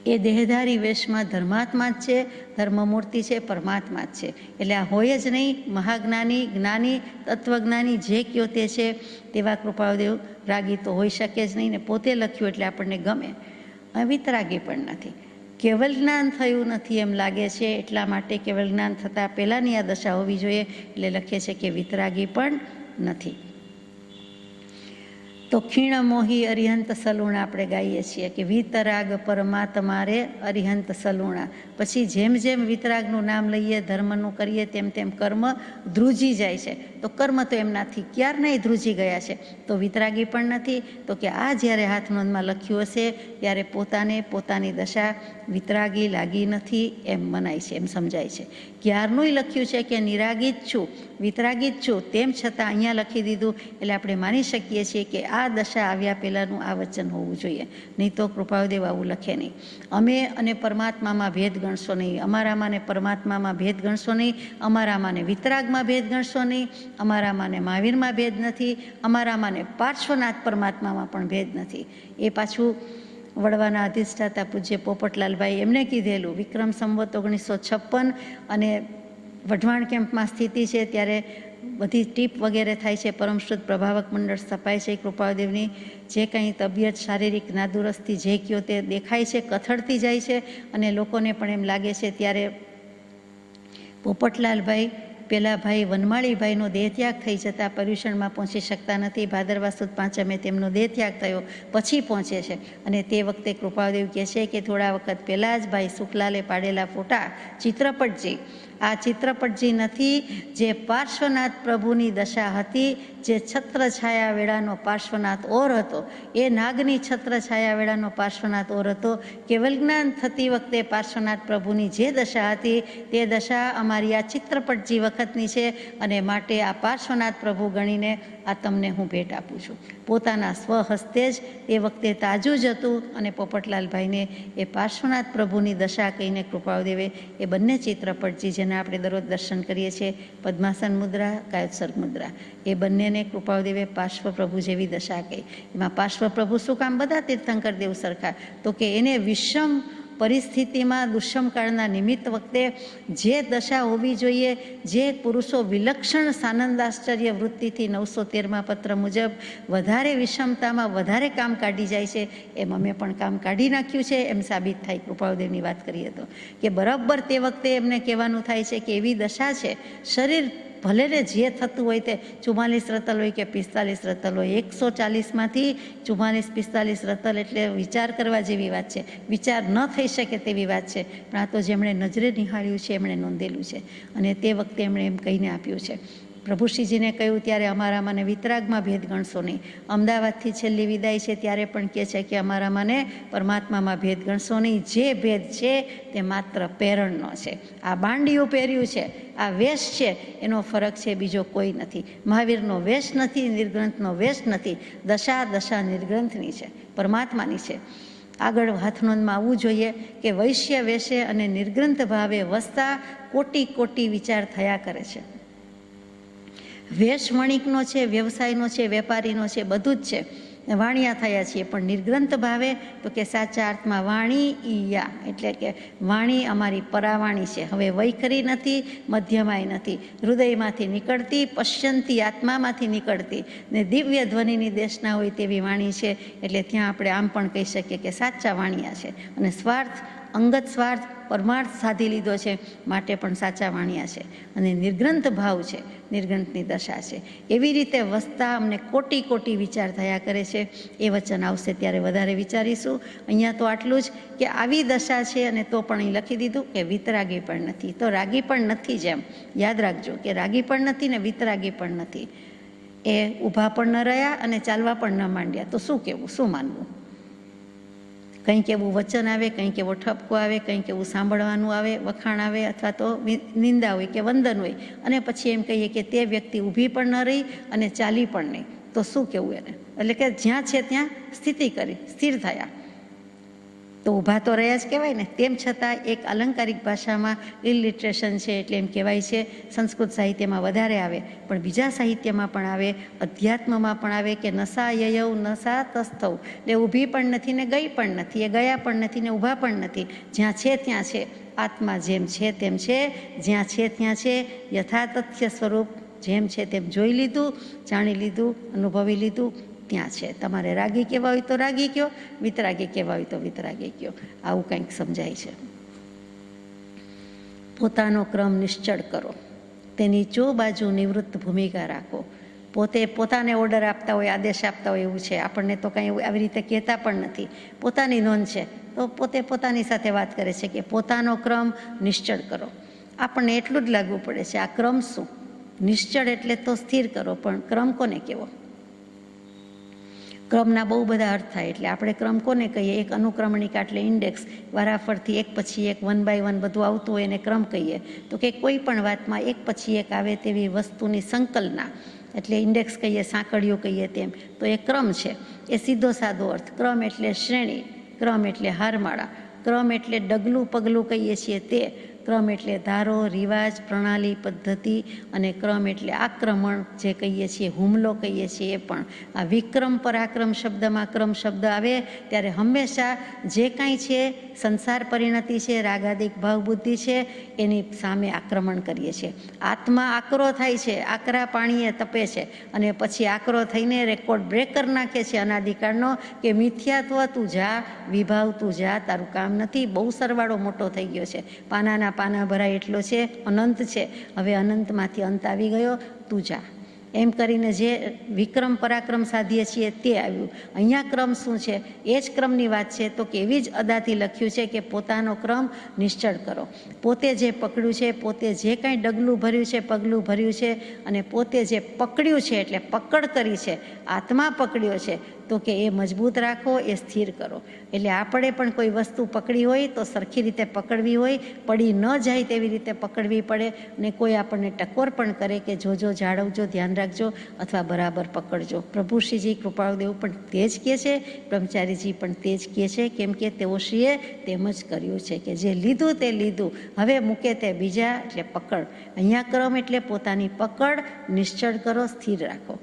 એ દેહધારી વેશમાં ધર્માત્મા જ છે, ધર્મમૂર્તિ છે, પરમાત્મા જ છે. એટલે આ હોય જ નહીં. મહાજ્ઞાની, જ્ઞાની, તત્વજ્ઞાની જે કયો તે છે, તેવા કૃપાળુદેવ રાગી તો હોઈ શકે જ નહીં ને. પોતે લખ્યું એટલે આપણને ગમે. વિતરાગી પણ નથી. કેવલ જ્ઞાન થયું નથી એમ લાગે છે, એટલા માટે કેવલ જ્ઞાન થતાં પહેલાંની આ દશા હોવી જોઈએ, એટલે લખે છે કે વિતરાગી પણ નથી. તો ખીણ મોહી અરિહંત સલુણા આપણે ગાઈએ છીએ કે વિતરાગ પરમાત્મા રે અરિહંત સલુણા. પછી જેમ જેમ વિતરાગનું નામ લઈએ, ધર્મનું કરીએ, તેમ તેમ કર્મ ધ્રુજી જાય છે. તો કર્મ તો એમનાથી ક્યારનાય ધ્રુજી ગયા છે, તો વિતરાગી પણ નથી. તો કે આ જ્યારે હાથનોંધમાં લખ્યું હશે ત્યારે પોતાને પોતાની દશા વિતરાગી લાગી નથી એમ મનાય છે, એમ સમજાય છે. ક્યારનું લખ્યું છે કે નિરાગી જ છું, વિતરાગી જ છું, તેમ છતાં અહીંયા લખી દીધું, એટલે આપણે માની શકીએ છીએ કે આ દશા આવ્યા પહેલાંનું આ વચન હોવું જોઈએ. નહીં તો કૃપાળુદેવ આવું લખે નહીં. અમે અને પરમાત્મામાં ભેદ ગણશો નહીં, અમારામાં ને પરમાત્મામાં ભેદ ગણશો નહીં, અમારામાં ને વિતરાગમાં ભેદ ગણશો નહીં, અમારામાં ને મહાવીરમાં ભેદ નથી, અમારામાં ને પાર્શ્વનાથ પરમાત્મામાં પણ ભેદ નથી. એ પાછું વડવાના અધિષ્ઠાતા પૂજ્ય પોપટલાલભાઈ એમને કીધેલું. વિક્રમ સંવત 1956 અને વઢવાણ કેમ્પમાં સ્થિતિ છે ત્યારે બધી ટીપ વગેરે થાય છે, પરમશ્રુત પ્રભાવક મંડળ સ્થપાય છે. કૃપાળુદેવની જે કંઈ તબિયત શારીરિક નાદુરસ્તી જે કયો તે દેખાય છે, કથળતી જાય છે અને લોકોને પણ એમ લાગે છે. ત્યારે પોપટલાલભાઈ પેલા ભાઈ વનમાળીભાઈનો દેહત્યાગ થઈ જતાં પર્યુષણમાં પહોંચી શકતા નથી. ભાદરવા સુદ પાંચમે તેમનો દેહત્યાગ થયો, પછી પહોંચે છે. અને તે વખતે કૃપાદેવ કહે છે કે થોડા વખત પહેલાં જ ભાઈ સુખલાલે પાડેલા ફોટા ચિત્રપટજી, આ ચિત્રપટજી નથી, જે પાર્શ્વનાથ પ્રભુની દશા હતી, જે છત્રછાયા વેળાનો પાર્શ્વનાથ ઓર હતો, એ નાગની છત્રછાયા વેળાનો પાર્શ્વનાથ ઓર હતો. કેવલ જ્ઞાન થતી વખતે પાર્શ્વનાથ પ્રભુની જે દશા હતી તે દશા અમારી આ ચિત્રપટજી વખતની છે. અને માટે આ પાર્શ્વનાથ પ્રભુ ગણીને આ તમને હું ભેટ આપું છું. પોતાના સ્વહસ્તે જ એ વખતે તાજું જ હતું અને પોપટલાલભાઈને એ પાર્શ્વનાથ પ્રભુની દશા કહીને કૃપાળદેવે એ બંને ચિત્રપટજી, જેના આપણે દરરોજ દર્શન કરીએ છીએ, પદ્માસન મુદ્રા, કાયોત્સર્ગ મુદ્રા, એ બંનેને કૃપાળદેવે પાર્શ્વ પ્રભુ જેવી દશા કહી. એમાં પાર્શ્વ પ્રભુ શું કામ? બધા તીર્થંકર દેવ સરખા, તો કે એને વિષમ પરિસ્થિતિમાં દુષ્મકાળના નિમિત્ત વખતે જે દશા હોવી જોઈએ, જે પુરુષો વિલક્ષણ સાનંદાશ્ચર્ય વૃત્તિથી 913મા પત્ર મુજબ વધારે વિષમતામાં વધારે કામ કાઢી જાય છે, એમ અમે પણ કામ કાઢી નાખ્યું છે એમ સાબિત થાય. કૃપાળદેવની વાત કરીએ તો કે બરાબર તે વખતે એમને કહેવાનું થાય છે કે એવી દશા છે, શરીર ભલે ને જે થતું હોય તે 44 રતલ હોય કે 45 રતલ હોય, 140માંથી 44-45 રતલ એટલે વિચાર કરવા જેવી વાત છે, વિચાર ન થઈ શકે તેવી વાત છે. પણ આ તો જેમણે નજરે નિહાળ્યું છે એમણે નોંધેલું છે. અને તે વખતે એમણે એમ કહીને આપ્યું છે. પ્રભુશ્રીજીને કહ્યું ત્યારે અમારામાં વિતરાગમાં ભેદ ગણશો નહીં. અમદાવાદથી છેલ્લી વિદાય છે ત્યારે પણ કહે છે કે અમારામાં પરમાત્મામાં ભેદ ગણશો નહીં. જે ભેદ છે તે માત્ર પહેરણનો છે. આ બાંડિયું પહેર્યું છે, આ વેશ છે, એનો ફરક છે, બીજો કોઈ નથી. મહાવીરનો વેશ નથી, નિર્ગ્રંથનો વેશ નથી. દશા નિર્ગ્રંથની છે, પરમાત્માની છે. આગળ હાથનોંધમાં આવવું જોઈએ કે વૈશ્ય વેશે અને નિર્ગ્રંથ ભાવે વસતા કોટી કોટી વિચાર થયા કરે છે. વેશ વણિકનો છે, વ્યવસાયનો છે, વેપારીનો છે, બધું જ છે. વાણિયા થયા છીએ, પણ નિર્ગ્રંથ ભાવે તો કે સાચા અર્થમાં વાણી ઈયા, એટલે કે વાણી અમારી પરાવાણી છે. હવે વૈખરી નથી, મધ્યમાય નથી, હૃદયમાંથી નીકળતી, પશ્યંતી આત્મામાંથી નીકળતી ને દિવ્ય ધ્વનિની દેશના હોય તેવી વાણી છે. એટલે ત્યાં આપણે આમ પણ કહી શકીએ કે સાચા વાણિયા છે. અને સ્વાર્થ, અંગત સ્વાર્થ, પરમાર્થ સાધી લીધો છે, માટે પણ સાચા વાણિયા છે. અને નિર્ગ્રંથ ભાવ છે, નિર્ગ્રંથની દશા છે. એવી રીતે વસતા અમને કોટી કોટી વિચાર થયા કરે છે. એ વચન આવશે ત્યારે વધારે વિચારીશું. અહીંયા તો આટલું જ કે આવી દશા છે. અને તો પણ અહીં લખી દીધું કે વિતરાગી પણ નથી, તો રાગી પણ નથી. જેમ યાદ રાખજો કે રાગી પણ નથી ને વિતરાગી પણ નથી. એ ઊભા પણ ન રહ્યા અને ચાલવા પણ ન માંડ્યા. તો શું કહેવું, શું માનવું? કંઈક એવું વચન આવે, કંઈક એવો ઠપકો આવે, કંઈક એવું સાંભળવાનું આવે, વખાણ આવે, અથવા તો નિંદા હોય કે વંદન હોય, અને પછી એમ કહીએ કે તે વ્યક્તિ ઊભી પણ ન રહી અને ચાલી પણ નહીં. તો શું કહેવું એને? એટલે કે જ્યાં છે ત્યાં સ્થિતિ કરી, સ્થિર થયા. તો ઊભા તો રહ્યા જ કહેવાય ને. તેમ છતાં એક અલંકારિક ભાષામાં ઇલિટરેશન છે, એટલે એમ કહેવાય છે. સંસ્કૃત સાહિત્યમાં વધારે આવે, પણ બીજા સાહિત્યમાં પણ આવે, અધ્યાત્મમાં પણ આવે કે નસા યયૌ નસા તસ્થૌ, એટલે ઊભી પણ નથી ને ગઈ પણ નથી, એ ગયા પણ નથી ને ઊભા પણ નથી. જ્યાં છે ત્યાં છે. આત્મા જેમ છે તેમ છે, જ્યાં છે ત્યાં છે. યથાતથ્ય સ્વરૂપ જેમ છે તેમ જોઈ લીધું, જાણી લીધું, અનુભવી લીધું, ત્યાં છે. તમારે રાગી કહેવા હોય તો રાગી કયો, વિતરાગી કહેવા હોય તો વિતરાગી કયો. આવું કંઈક સમજાય છે. પોતાનો ક્રમ નિશ્ચળ કરો, તેની ચો બાજુ નિવૃત્ત ભૂમિકા રાખો. પોતે પોતાને ઓર્ડર આપતા હોય, આદેશ આપતા હોય એવું છે. આપણને તો કંઈ આવી રીતે કહેતા પણ નથી. પોતાની નોંધ છે તો પોતે પોતાની સાથે વાત કરે છે કે પોતાનો ક્રમ નિશ્ચળ કરો. આપણને એટલું જ લાગવું પડે છે આ ક્રમ શું? નિશ્ચળ એટલે તો સ્થિર કરો, પણ ક્રમ કોને કહેવો? ક્રમના બહુ બધા અર્થ થાય. એટલે આપણે ક્રમ કોને કહીએ? એક અનુક્રમણિકા એટલે ઇન્ડેક્સ, વારાફરથી એક પછી એક 1 by 1 બધું આવતું હોય એને ક્રમ કહીએ. તો કે કોઈ પણ વાતમાં એક પછી એક આવે તેવી વસ્તુની સંકલના, એટલે ઇન્ડેક્સ કહીએ, સાંકળીઓ કહીએ તેમ. તો એ ક્રમ છે. એ સીધો સાદો અર્થ. ક્રમ એટલે શ્રેણી, ક્રમ એટલે હારમાળા, ક્રમ એટલે ડગલું પગલું કહીએ છીએ તે, ક્રમ એટલે ધારો, રિવાજ, પ્રણાલી, પદ્ધતિ, અને ક્રમ એટલે આક્રમણ જે કહીએ છીએ, હુમલો કહીએ છીએ એ પણ. આ વિક્રમ પરાક્રમ શબ્દમાં ક્રમ શબ્દ આવે ત્યારે હંમેશા જે કાંઈ છે, સંસાર પરિણતિ છે, રાગાદિક ભાવ બુદ્ધિ છે, એની સામે આક્રમણ કરીએ છીએ. આત્મા આકરો થાય છે, આકરા પાણીએ તપે છે, અને પછી આકરો થઈને રેકોર્ડ બ્રેક કરી નાખે છે અનાદિકાળનો કે મિથ્યાત્વ તું જા, વિભાવ તું જા, તારું કામ નથી, બહુ સરવાળો મોટો થઈ ગયો છે, પાનાના પાના ભરાય એટલો છે, અનંત છે, હવે અનંતમાંથી અંત આવી ગયો, તું જા. એમ કરીને જે વિક્રમ પરાક્રમ સાધીએ છીએ તે આવ્યું. અહીંયા ક્રમ શું છે? એ જ ક્રમની વાત છે. તો કે એવી જ અદાથી લખ્યું છે કે પોતાનો ક્રમ નિશ્ચળ કરો. પોતે જે પકડ્યું છે, પોતે જે કાંઈ ડગલું ભર્યું છે, પગલું ભર્યું છે, અને પોતે જે પકડ્યું છે એટલે પકડ કરી છે, આત્મા પકડ્યો છે, તો કે એ મજબૂત રાખો, એ સ્થિર કરો. એટલે આપણે પણ કોઈ વસ્તુ પકડી હોય તો સરખી રીતે પકડવી હોય, પડી ન જાય તેવી રીતે પકડવી પડે. અને કોઈ આપણને ટકોર પણ કરે કે જોજો, જાળવજો, ધ્યાન રાખજો, અથવા બરાબર પકડજો. પ્રભુશ્રીજી કૃપાળુદેવ પણ તે જ કહે છે, બ્રહ્મચારીજી પણ તે જ કહે છે, કેમ કે તેઓશ્રીએ તેમ જ કર્યું છે કે જે લીધું તે લીધું, હવે મૂકે તે બીજા, એટલે પકડ. અહીંયા ક્રમ એટલે પોતાની પકડ નિશ્ચળ કરો, સ્થિર રાખો.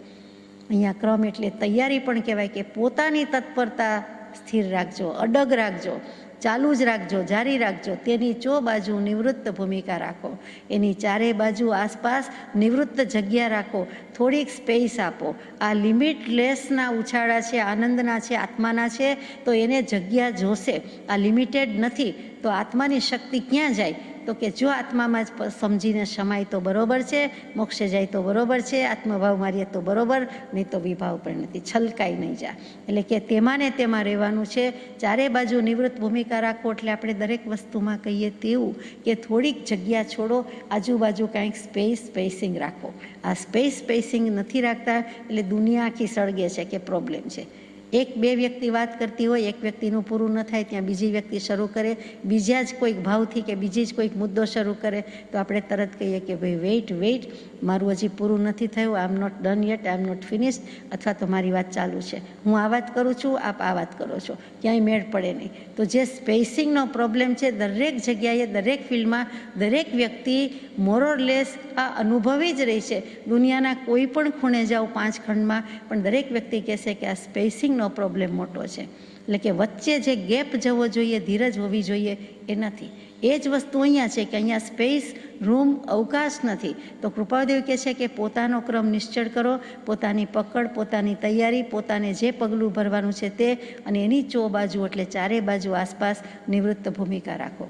અહીંયા ક્રમ એટલે તૈયારી પણ કહેવાય કે પોતાની તત્પરતા સ્થિર રાખજો, અડગ રાખજો, ચાલુ જ રાખજો, જારી રાખજો. તેની ચો બાજુ નિવૃત્ત ભૂમિકા રાખો. એની ચારે બાજુ આસપાસ નિવૃત્ત જગ્યા રાખો, થોડીક સ્પેસ આપો. આ લિમિટલેસના ઉછાળા છે, આનંદના છે, આત્માના છે, તો એને જગ્યા જોશે. આ લિમિટેડ નથી, તો આત્માની શક્તિ ક્યાં જાય? તો કે જો આત્મામાં જ સમજીને સમાય તો બરોબર છે, મોક્ષે જાય તો બરોબર છે, આત્મભાવ મારીએ તો બરોબર, નહીં તો વિભાવ પણ નથી, છલકાઈ નહીં જાય. એટલે કે તેમાં ને તેમાં રહેવાનું છે. ચારે બાજુ નિવૃત્ત ભૂમિકા રાખો એટલે આપણે દરેક વસ્તુમાં કહીએ તેવું કે થોડીક જગ્યા છોડો, આજુબાજુ કાંઈક સ્પેસિંગ રાખો. આ સ્પેસિંગ નથી રાખતા એટલે દુનિયા આખી સળગે છે કે પ્રોબ્લેમ છે. એક બે વ્યક્તિ વાત કરતી હોય, એક વ્યક્તિનું પૂરું ન થાય ત્યાં બીજી વ્યક્તિ શરૂ કરે, બીજા જ કોઈક ભાવથી કે બીજી જ કોઈક મુદ્દો શરૂ કરે, તો આપણે તરત કહીએ કે ભાઈ વેઇટ, મારું હજી પૂરું નથી થયું, I am not done yet, I am not finished, અથવા તો મારી વાત ચાલુ છે, હું આ વાત કરું છું, આપ આ વાત કરો છો, ક્યાંય મેળ પડે નહીં. તો જે સ્પેસિંગનો પ્રોબ્લેમ છે, દરેક જગ્યાએ, દરેક ફિલ્ડમાં દરેક વ્યક્તિ મોરલેસ આ અનુભવી જ રહી છે. દુનિયાના કોઈ પણ ખૂણે જાઓ 5 ખંડમાં, પણ દરેક વ્યક્તિ કહેશે કે આ સ્પેસિંગનો પ્રોબ્લેમ મોટો છે. એટલે કે વચ્ચે જે ગેપ જવો જોઈએ, ધીરજ હોવી જોઈએ, એ નથી. એ જ વસ્તુ અહીંયા છે કે અહીંયા સ્પેસ, રૂમ, અવકાશ નથી. તો કૃપાળુદેવ કહે છે કે પોતાનો ક્રમ નિશ્ચળ કરો, પોતાની પકડ, પોતાની તૈયારી, પોતાને જે પગલું ભરવાનું છે તે, અને એની ચો બાજુ એટલે ચારે બાજુ આસપાસ નિવૃત્ત ભૂમિકા રાખો.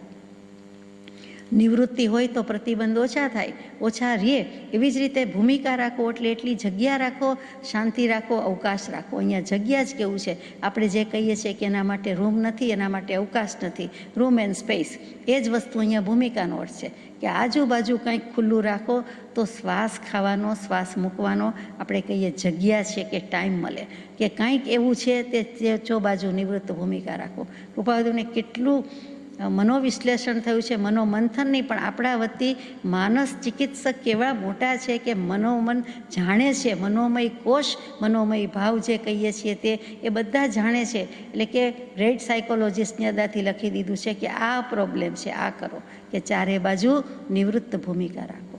નિવૃત્તિ હોય તો પ્રતિબંધ ઓછા થાય, ઓછા રહે. એવી જ રીતે ભૂમિકા રાખો એટલે એટલી જગ્યા રાખો, શાંતિ રાખો, અવકાશ રાખો. અહીંયા જગ્યા જ કેવું છે, આપણે જે કહીએ છીએ કે એના માટે રૂમ નથી, એના માટે અવકાશ નથી, રૂમ એન્ડ સ્પેસ, એ જ વસ્તુ અહીંયા ભૂમિકાનો અર્થ છે કે આજુબાજુ કંઈક ખુલ્લું રાખો તો શ્વાસ ખાવાનો, શ્વાસ મૂકવાનો આપણે કહીએ જગ્યા છે કે ટાઈમ મળે, કે કંઈક એવું છે તે ચો બાજુ નિવૃત્ત ભૂમિકા રાખો. કૃપાળુદેવને કેટલું મનોવિશ્લેષણ થયું છે, મનોમંથન નહીં, પણ આપણા વતી માનસ ચિકિત્સક કેવા મોટા છે કે મનોમન જાણે છે, મનોમય કોષ, મનોમય ભાવ જે કહીએ છીએ તે એ બધા જાણે છે. એટલે કે રેડ સાયકોલોજીસ્ટની અદાથી લખી દીધું છે કે આ પ્રોબ્લેમ છે, આ કરો, કે ચારે બાજુ નિવૃત્ત ભૂમિકા રાખો.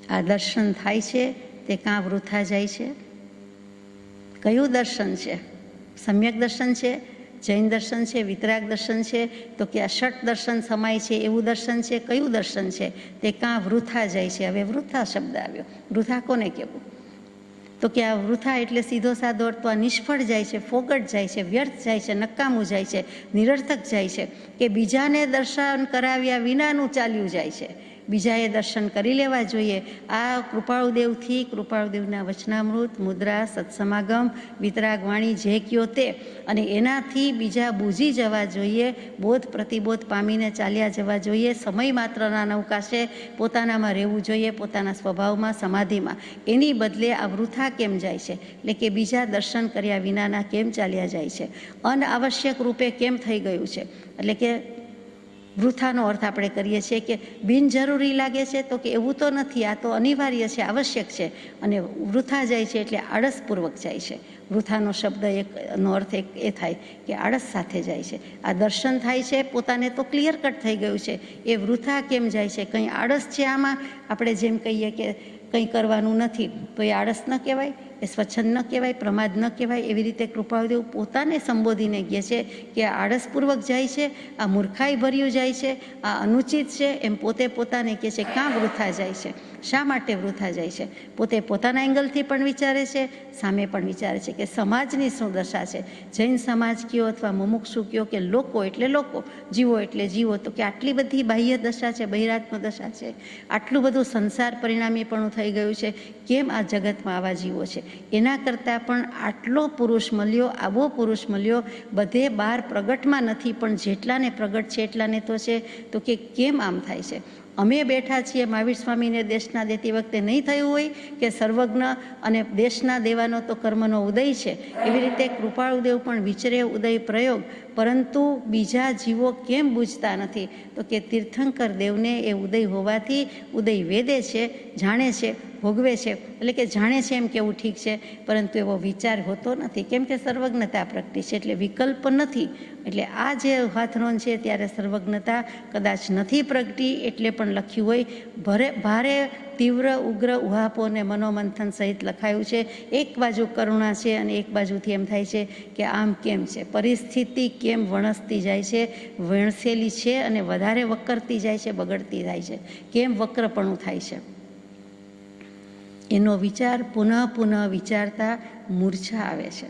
આ દર્શન થાય છે તે કાં વૃથા જાય છે? કયું દર્શન છે? સમ્યક દર્શન છે, જૈન દર્શન છે, વિતરાગ દર્શન છે, તો કે આ ષટ દર્શન સમાય છે એવું દર્શન છે? કયું દર્શન છે તે કાં વૃથા જાય છે? હવે વૃથા શબ્દ આવ્યો, વૃથા કોને કહેવું? તો કે આ વૃથા એટલે સીધો સાધો અર્થ તો આ નિષ્ફળ જાય છે, ફોગટ જાય છે, વ્યર્થ જાય છે, નકામું જાય છે, નિરર્થક જાય છે, કે બીજાને દર્શન કરાવ્યા વિનાનું ચાલ્યું જાય છે. બીજાએ દર્શન કરી લેવા જોઈએ. આ કૃપાળુદેવથી, કૃપાળુદેવના વચનામૃત, મુદ્રા, સત્સમાગમ, વિતરાગ વાણી જે કયો તે, અને એનાથી બીજા બૂઝી જવા જોઈએ, બોધ પ્રતિબોધ પામીને ચાલ્યા જવા જોઈએ. સમય માત્રના અવકાશે પોતાનામાં રહેવું જોઈએ, પોતાના સ્વભાવમાં, સમાધિમાં. એની બદલે આ વૃથા કેમ જાય છે? એટલે કે બીજા દર્શન કર્યા વિનાના કેમ ચાલ્યા જાય છે? અનઆવશ્યક રૂપે કેમ થઈ ગયું છે? એટલે કે વૃથાનો અર્થ આપણે કરીએ છીએ કે બિનજરૂરી લાગે છે, તો કે એવું તો નથી, આ તો અનિવાર્ય છે, આવશ્યક છે. અને વૃથા જાય છે એટલે આળસપૂર્વક જાય છે. વૃથાનો શબ્દ એકનો અર્થ એ થાય કે આળસ સાથે જાય છે. આ દર્શન થાય છે, પોતાને તો ક્લિયર કટ થઈ ગયું છે, એ વૃથા કેમ જાય છે? કંઈ આળસ છે આમાં? આપણે જેમ કહીએ કે કંઈ કરવાનું નથી, તો એ આળસ ન કહેવાય, એ સ્વચ્છંદ ન કહેવાય, પ્રમાદ ન કહેવાય. એવી રીતે કૃપાળુદેવ પોતાને સંબોધીને કહે છે કે આ આળસપૂર્વક જાય છે, આ મૂર્ખાઈ ભર્યું જાય છે, આ અનુચિત છે, એમ પોતે પોતાને કહે છે કાં વૃથા જાય છે. શા માટે વૃથા જાય છે? પોતે પોતાના એંગલથી પણ વિચારે છે, સામે પણ વિચારે છે કે સમાજની શું દશા છે. જૈન સમાજ કયો અથવા મુમુક્ષુ કયો કે લોકો એટલે લોકો, જીવો એટલે જીવો, તો કે આટલી બધી બાહ્ય દશા છે, બહિરાત્મ દશા છે, આટલું બધું સંસાર પરિણામીપણું થઈ ગયું છે, કેમ આ જગતમાં આવા જીવો છે? એના કરતાં પણ આટલો પુરુષ મળ્યો, આવો પુરુષ મળ્યો, બધે બહાર પ્રગટમાં નથી પણ જેટલાને પ્રગટ છે એટલાને તો છે, તો કે કેમ આમ થાય છે? અમે બેઠા છીએ મહાવીર સ્વામીને દેશના દેતી વખતે નહીં થયું હોય કે સર્વજ્ઞ અને દેશના દેવાનો તો કર્મનો ઉદય છે, એવી રીતે કૃપાળુદેવ પણ વિચરે ઉદય પ્રયોગ, પરંતુ બીજા જીવો કેમ બૂઝતા નથી? તો કે તીર્થંકર દેવને એ ઉદય હોવાથી ઉદય વેદે છે, જાણે છે, ભોગવે છે, એટલે કે જાણે છે એમ કેવું ઠીક છે, પરંતુ એવો વિચાર હોતો નથી, કેમ કે સર્વજ્ઞતા પ્રગટી છે એટલે વિકલ્પ નથી. એટલે આ જે હાથનોંધ છે ત્યારે સર્વજ્ઞતા કદાચ નથી પ્રગટી એટલે પણ લખ્યું હોય. ભારે તીવ્ર ઉગ્ર ઉહાપો અને મનોમંથન સહિત લખાયું છે. એક બાજુ કરુણા છે અને એક બાજુથી એમ થાય છે કે આમ કેમ છે, પરિસ્થિતિ કેમ વણસતી જાય છે, વણસેલી છે અને વધારે વકરતી જાય છે, બગડતી જાય છે, કેમ વક્રપણું થાય છે? એનો વિચાર પુનઃ પુનઃ વિચારતા મૂર્છા આવે છે.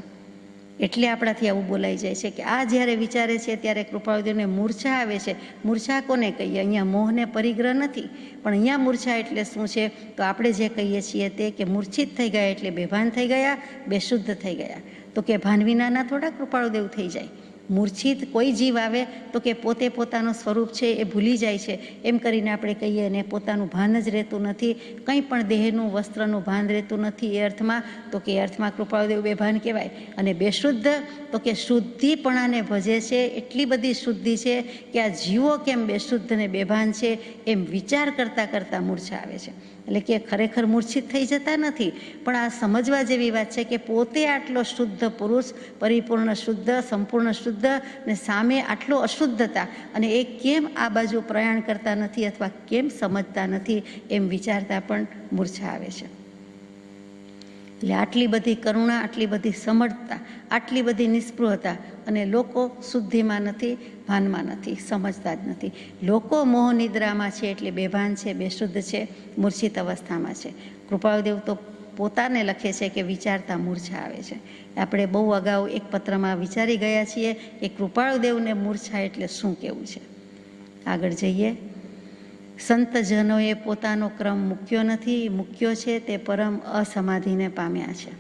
એટલે આપણાથી આવું બોલાઈ જાય છે કે આ જ્યારે વિચારે છે ત્યારે કૃપાળુદેવને મૂર્છા આવે છે. મૂર્છા કોને કહીએ? અહીંયા મોહને પરિગ્રહ નથી, પણ અહીંયા મૂર્છા એટલે શું છે? તો આપણે જે કહીએ છીએ તે કે મૂર્છિત થઈ ગયા એટલે બેભાન થઈ ગયા, બેશુદ્ધ થઈ ગયા. તો કે ભાન વિનાના થોડા કૃપાળુદેવ થઈ જાય? મૂર્છિત કોઈ જીવ આવે તો કે પોતે પોતાનું સ્વરૂપ છે એ ભૂલી જાય છે એમ કરીને આપણે કહીએ, ને પોતાનું ભાન જ રહેતું નથી, કંઈ પણ દેહનું વસ્ત્રનું ભાન રહેતું નથી એ અર્થમાં, તો કે એ અર્થમાં કૃપાળુદેવ બેભાન કહેવાય. અને બેશુદ્ધ તો કે શુદ્ધિપણાને ભજે છે, એટલી બધી શુદ્ધિ છે કે આ જીવો કેમ બેશુદ્ધ ને બેભાન છે એમ વિચાર કરતાં કરતાં મૂર્છા આવે છે. એટલે કે ખરેખર મૂર્છિત થઈ જતા નથી, પણ આ સમજવા જેવી વાત છે કે પોતે આટલો શુદ્ધ પુરુષ, પરિપૂર્ણ શુદ્ધ, સંપૂર્ણ શુદ્ધ, ને સામે આટલો અશુદ્ધતા, અને એ કેમ આ બાજુ પ્રયાણ કરતા નથી અથવા કેમ સમજતા નથી એમ વિચારતા પણ મૂર્છા આવે છે. એટલે આટલી બધી કરુણા, આટલી બધી સમજતા, આટલી બધી નિસ્પૃહતા, અને લોકો શુદ્ધિમાં નથી, ભાનમાં નથી, સમજતા જ નથી. લોકો મોહ નિદ્રામાં છે એટલે બેભાન છે, બેશુદ્ધ છે, મૂર્છિત અવસ્થામાં છે. કૃપાળુદેવ તો પોતાને લખે છે કે વિચારતા મૂર્છા આવે છે. આપણે બહુ અગાઉ એક પત્રમાં વિચારી ગયા છીએ કે કૃપાળુદેવને મૂર્છા એટલે શું કહેવું છે. આગળ જઈએ. સંતજનોએ પોતાનો ક્રમ મૂક્યો નથી, મૂક્યો છે તે પરમ અસમાધિને પામ્યા છે.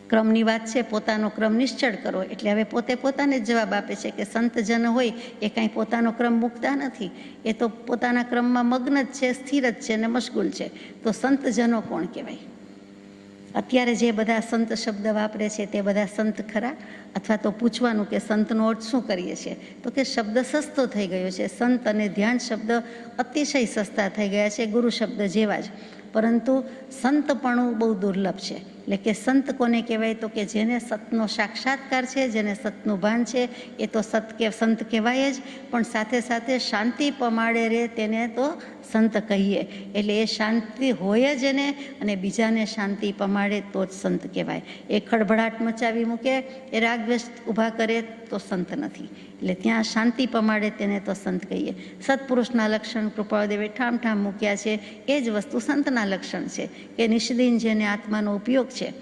ક્રમની વાત છે, પોતાનો ક્રમ નિશ્ચળ કરો, એટલે હવે પોતે પોતાને જ જવાબ આપે છે કે સંતજન હોય એ કાંઈ પોતાનો ક્રમ મૂકતા નથી, એ તો પોતાના ક્રમમાં મગ્ન જ છે, સ્થિર જ છે અને મશગુલ છે. તો સંતજનો કોણ કહેવાય? અત્યારે જે બધા સંત શબ્દ વાપરે છે તે બધા સંત ખરા? અથવા તો પૂછવાનું કે સંતનો અર્થ શું કરીએ છીએ? તો કે શબ્દ સસ્તો થઈ ગયો છે. સંત અને ધ્યાન શબ્દ અતિશય સસ્તા થઈ ગયા છે, ગુરુ શબ્દ જેવા જ. પરંતુ સંતપણું બહુ દુર્લભ છે. એટલે કે સંત કોને કહેવાય? તો કે જેને સતનો સાક્ષાત્કાર છે, જેને સતનું ભાન છે, એ તો સંત કહેવાય જ, પણ સાથે સાથે શાંતિ પમાડે રે તેને તો સંત કહીએ. એટલે એ શાંતિ હોય જ એને, અને બીજાને શાંતિ પમાડે તો જ સંત કહેવાય. એ ખળભળાટ મચાવી મૂકે, એ રાગદ્વેષ ઊભા કરે તો સંત નથી. એટલે ત્યાં શાંતિ પમાડે તેને તો સંત કહીએ. સત્પુરુષના લક્ષણ કૃપાળુદેવે ઠામ ઠામ મૂક્યા છે, એ જ વસ્તુ સંતના લક્ષણ છે કે નિષ્દિન જેને આત્માનો ઉપયોગ છે,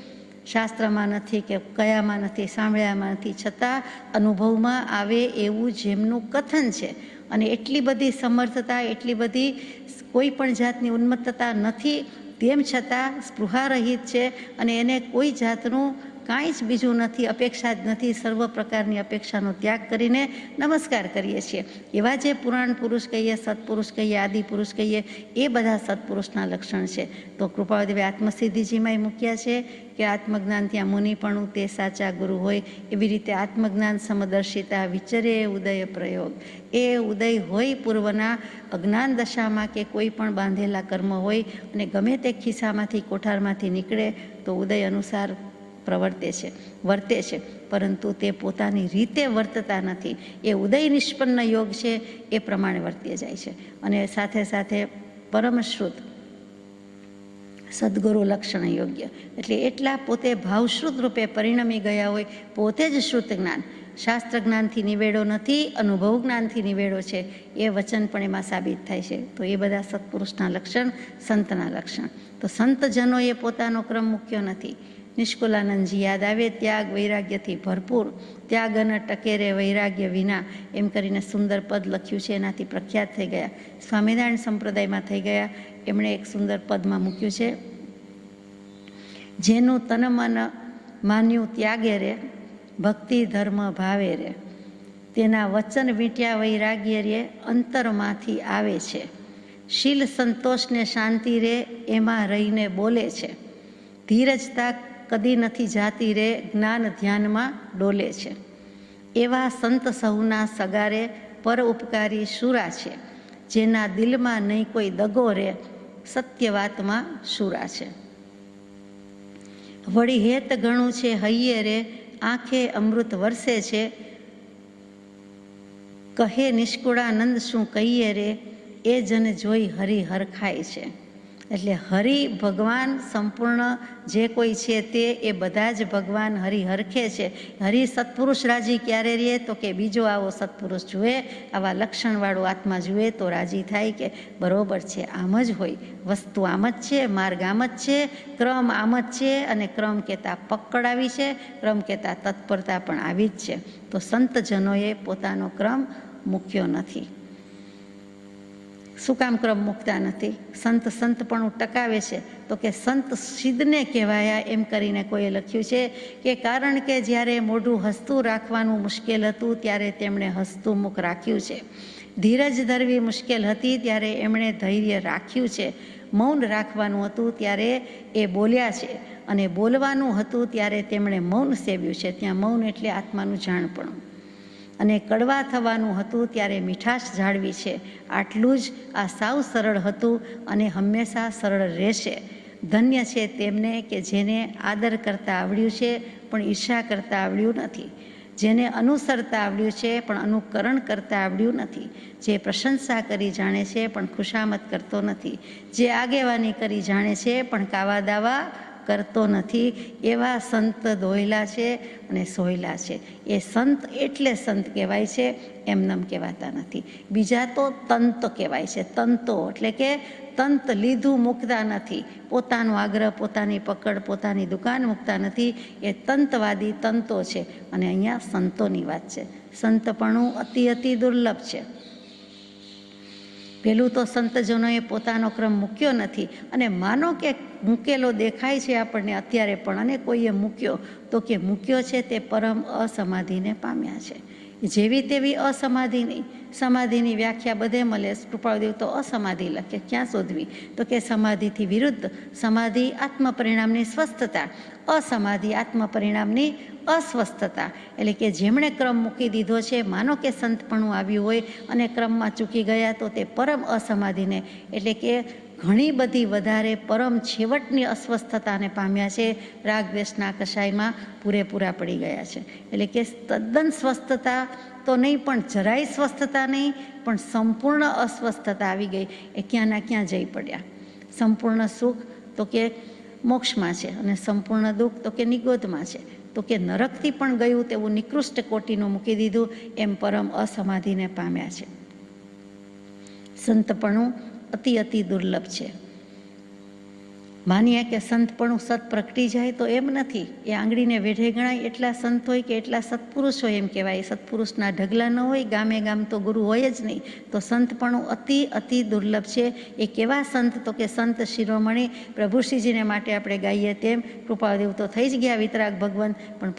શાસ્ત્રમાં નથી કે કયામાં નથી, સાંભળ્યામાં નથી, છતાં અનુભવમાં આવે એવું જેમનું કથન છે, અને એટલી બધી સમર્થતા, એટલી બધી કોઈ પણ જાતની ઉન્મત્તતા નથી, તેમ છતાં સ્પૃહા રહિત છે, અને એને કોઈ જાતનું કાંઈ જ બીજું નથી, અપેક્ષા જ નથી. સર્વ પ્રકારની અપેક્ષાનો ત્યાગ કરીને નમસ્કાર કરીએ છીએ. એવા જે પુરાણ પુરુષ કહીએ, સત્પુરુષ કહીએ, આદિ પુરુષ કહીએ, એ બધા સત્પુરુષના લક્ષણ છે. તો કૃપાળુદેવે આત્મસિદ્ધિજીમાંય મૂક્યા છે કે આત્મજ્ઞાન ત્યાં મુનિપણું તે સાચા ગુરુ હોય. એવી રીતે આત્મજ્ઞાન સમદર્શિતા વિચરે ઉદય પ્રયોગ. એ ઉદય હોય પૂર્વના અજ્ઞાન દશામાં કે કોઈ પણ બાંધેલા કર્મ હોય, અને ગમે તે ખિસ્સામાંથી, કોઠારમાંથી નીકળે તો ઉદય અનુસાર પ્રવર્તે છે, વર્તે છે, પરંતુ તે પોતાની રીતે વર્તતા નથી. એ ઉદય નિષ્પન્ન યોગ છે એ પ્રમાણે વર્તે જાય છે. અને સાથે સાથે પરમશ્રુત સદગુરુ લક્ષણ યોગ્ય, એટલે એટલા પોતે ભાવશ્રુત રૂપે પરિણમી ગયા હોય, પોતે જ શ્રુત જ્ઞાન, શાસ્ત્ર જ્ઞાનથી નિવેડો નથી, અનુભવ જ્ઞાનથી નિવેડો છે, એ વચન પણ એમાં સાબિત થાય છે. તો એ બધા સત્પુરુષના લક્ષણ, સંતના લક્ષણ. તો સંતજનોએ પોતાનો ક્રમ મૂક્યો નથી. નિષ્કુલાનંદજી યાદ આવે, ત્યાગ વૈરાગ્યથી ભરપૂર, ત્યાગ ન ટકે રે વૈરાગ્ય વિના, એમ કરીને સુંદર પદ લખ્યું છે, એનાથી પ્રખ્યાત થઈ ગયા. સ્વામિનારાયણ સંપ્રદાયમાં થઈ ગયા. એમણે એક સુંદર પદમાં મૂક્યું છે, જેનું તન મન માન્યું ત્યાગે રે, ભક્તિ ધર્મ ભાવે રે, તેના વચન વીંટ્યા વૈરાગ્ય રે, અંતરમાંથી આવે છે. શીલ સંતોષને શાંતિ રે, એમાં રહીને બોલે છે. ધીરજતા કદી નથી જાતી રે, જ્ઞાન ધ્યાનમાં ડોલે છે. એવા સંત સહુના સગારે, પર ઉપકારી શુરા છે. જેના દિલમાં નહીં કોઈ દગો રે, સત્ય વાતમાં શુરા છે. વળી હેત ઘણું છે હૈયે રે, આંખે અમૃત વરસે છે. કહે નિષ્કુળાનંદ શું કહીએ રે, એ જન જોઈ હરિ હરખાય છે. એટલે હરિ ભગવાન સંપૂર્ણ જે કોઈ છે તે એ બધા જ ભગવાન હરિ હરખે છે. હરિ સત્પુરુષ રાજી ક્યારે રહે, તો કે બીજો આવો સત્પુરુષ જુએ, આવા લક્ષણવાળો આત્મા જુએ તો રાજી થાય કે બરોબર છે, આમ જ હોય, વસ્તુ આમ જ છે, માર્ગ આમ જ છે, ક્રમ આમ જ છે, અને ક્રમ કહેતા પકડ આવી છે, ક્રમ કહેતા તત્પરતા પણ આવી જ છે. તો સંતજનોએ પોતાનો ક્રમ મૂક્યો નથી. શું કામ ક્રમ મૂકતા નથી? સંત પણ ટકાવે છે, તો કે સંત સિદ્ધને કહેવાયા, એમ કરીને કોઈએ લખ્યું છે કે કારણ કે જ્યારે મોઢું હસતું રાખવાનું મુશ્કેલ હતું ત્યારે તેમણે હસતું મુખ રાખ્યું છે. ધીરજ ધરવી મુશ્કેલ હતી ત્યારે એમણે ધૈર્ય રાખ્યું છે. મૌન રાખવાનું હતું ત્યારે એ બોલ્યા છે, અને બોલવાનું હતું ત્યારે તેમણે મૌન સેવ્યું છે. ત્યાં મૌન એટલે આત્માનું જાણપણું. અને કડવા થવાનું હતું ત્યારે મીઠાશ જાળવી છે. આટલું જ આ સાવ સરળ હતું અને હંમેશા સરળ રહેશે. ધન્ય છે તેમને કે જેને આદર કરતાં આવડ્યું છે પણ ઈર્ષા કરતાં આવડ્યું નથી, જેને અનુસરતા આવડ્યું છે પણ અનુકરણ કરતાં આવડ્યું નથી, જે પ્રશંસા કરી જાણે છે પણ ખુશામત કરતો નથી, જે આગેવાની કરી જાણે છે પણ કાવા દાવા કરતો નથી. એવા સંત દોયલા છે અને સોયલા છે. એ સંત એટલે સંત કહેવાય છે, એમનેમ કહેવાતા નથી. બીજા તો તંત કહેવાય છે. તંતો એટલે કે તંત લીધું મૂકતા નથી, પોતાનો આગ્રહ, પોતાની પકડ, પોતાની દુકાન મૂકતા નથી. એ તંતવાદી તંતો છે. અને અહીંયા સંતોની વાત છે. સંતપણું અતિ દુર્લભ છે. પહેલું તો સંતજનોએ પોતાનો ક્રમ મૂક્યો નથી. અને માનો કે મૂકેલો દેખાય છે આપણને અત્યારે પણ, અને કોઈએ મૂક્યો, તો કે મૂક્યો છે તે પરમ અસમાધિને પામ્યા છે. જેવી તેવી અસમાધિ નહીં. સમાધિની વ્યાખ્યા બધે મળે. કૃપાળદેવ તો અસમાધિ લખે, ક્યાં શોધવી? તો કે સમાધિથી વિરુદ્ધ. સમાધિ આત્મપરિણામની સ્વસ્થતા, અસમાધિ આત્મપરિણામની અસ્વસ્થતા. એટલે કે જેમણે ક્રમ મૂકી દીધો છે, માનો કે સંતપણું આવ્યું હોય અને ક્રમમાં ચૂકી ગયા, તો તે પરમ અસમાધિને એટલે કે ઘણી બધી વધારે પરમ છેવટની અસ્વસ્થતાને પામ્યા છે. રાગ દ્વેષના કષાયમાં પૂરેપૂરા પડી ગયા છે. એટલે કે તદ્દન સ્વસ્થતા તો નહીં, પણ જરાય સ્વસ્થતા નહીં, પણ સંપૂર્ણ અસ્વસ્થતા આવી ગઈ. એ ક્યાંના ક્યાં જઈ પડ્યા. સંપૂર્ણ સુખ તો કે મોક્ષમાં છે, અને સંપૂર્ણ દુઃખ તો કે નિગોધમાં છે. તો કે નરકથી પણ ગયું તેવું નિકૃષ્ટ કોટીનું મૂકી દીધું, એમ પરમ અસમાધિને પામ્યા છે. સંતપણું અતિ દુર્લભ છે. માનીએ કે સંતપણું સત પ્રગટી જાય, તો એમ નથી. એ આંગળીને વેઢે ગણાય એટલા સંત હોય કે એટલા સત્પુરુષ હોય, એમ કહેવાય. સત્પુરુષના ઢગલા ન હોય, ગામે ગામ તો ગુરુ હોય જ નહીં. તો સંતપણું અતિ દુર્લભ છે. એ કેવા સંત? તો કે સંત શિરોમણી પ્રભુશ્રીજીને માટે આપણે ગાઈએ તેમ કૃપાદેવ તો થઈ જ ગયા વિતરાગ ભગવંત, પણ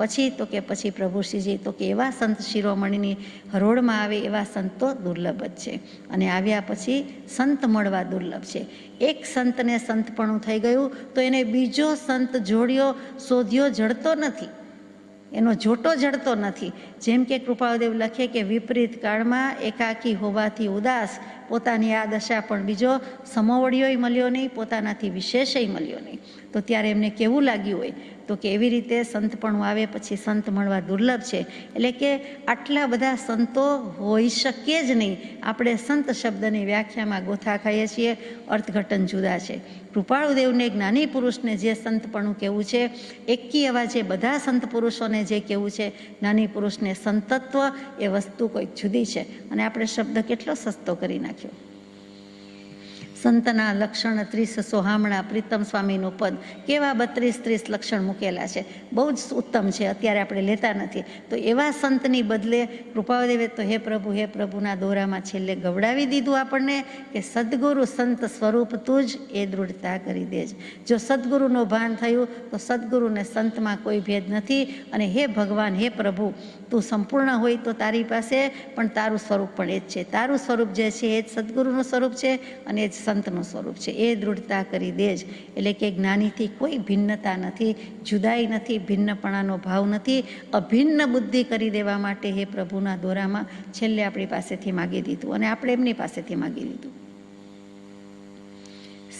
પછી પ્રભુશ્રીજી, તો કે એવા સંત શિરોમણીની હરોળમાં આવે એવા સંત તો દુર્લભ જ છે. અને આવ્યા પછી સંત મળવા દુર્લભ છે. એક સંતને સંતપણું થઈ ગયું તો એને બીજો સંત જોડ્યો, શોધ્યો જડતો નથી, એનો જોટો જડતો નથી. જેમ કે કૃપાળદેવ લખે કે વિપરીત કાળમાં એકાકી હોવાથી ઉદાસ, પોતાની આ દશા પણ બીજો સમોવડીઓય મળ્યો નહીં, પોતાનાથી વિશેષય મળ્યો નહીં. તો ત્યારે એમને કેવું લાગ્યું હોય? તો કે એવી રીતે સંતપણું આવે પછી સંત મળવા દુર્લભ છે. એટલે કે આટલા બધા સંતો હોઈ શકીએ જ નહીં. આપણે સંત શબ્દની વ્યાખ્યામાં ગોથા ખાઈએ છીએ, અર્થઘટન જુદા છે. કૃપાળુદેવને જ્ઞાની પુરુષને જે સંતપણું કહેવું છે, એકી અવાજે બધા સંત પુરુષોને જે કહેવું છે જ્ઞાની પુરુષને સંતત્વ, એ વસ્તુ કોઈક જુદી છે. અને આપણે શબ્દ કેટલો સસ્તો કરી નાખ્યો. સંતના લક્ષણ 30 સોહામણા, પ્રીતમ સ્વામીનું પદ, કેવા 32-30 લક્ષણ મૂકેલા છે. બહુ જ ઉત્તમ છે, અત્યારે આપણે લેતા નથી. તો એવા સંતની બદલે કૃપાદેવે તો હે પ્રભુના દોરામાં છેલ્લે ગવડાવી દીધું આપણને કે સદગુરુ સંત સ્વરૂપ તું જ એ દૃઢતા કરી દેજ. જો સદગુરુનું ભાન થયું તો સદગુરુને સંતમાં કોઈ ભેદ નથી. અને હે ભગવાન, હે પ્રભુ, તું સંપૂર્ણ હોય તો તારી પાસે પણ તારું સ્વરૂપ પણ એ જ છે. તારું સ્વરૂપ જે છે એ જ સદગુરુનું સ્વરૂપ છે અને એ જ સંતનું સ્વરૂપ છે. એ દૃઢતા કરી દેજ. એટલે કે જ્ઞાનીથી કોઈ ભિન્નતા નથી, જુદાઈ નથી, ભિન્નપણાનો ભાવ નથી. અભિન્ન બુદ્ધિ કરી દેવા માટે હે પ્રભુના દોરામાં છેલ્લે આપણી પાસેથી માગી દીધું અને આપણે એમની પાસેથી માગી લીધું.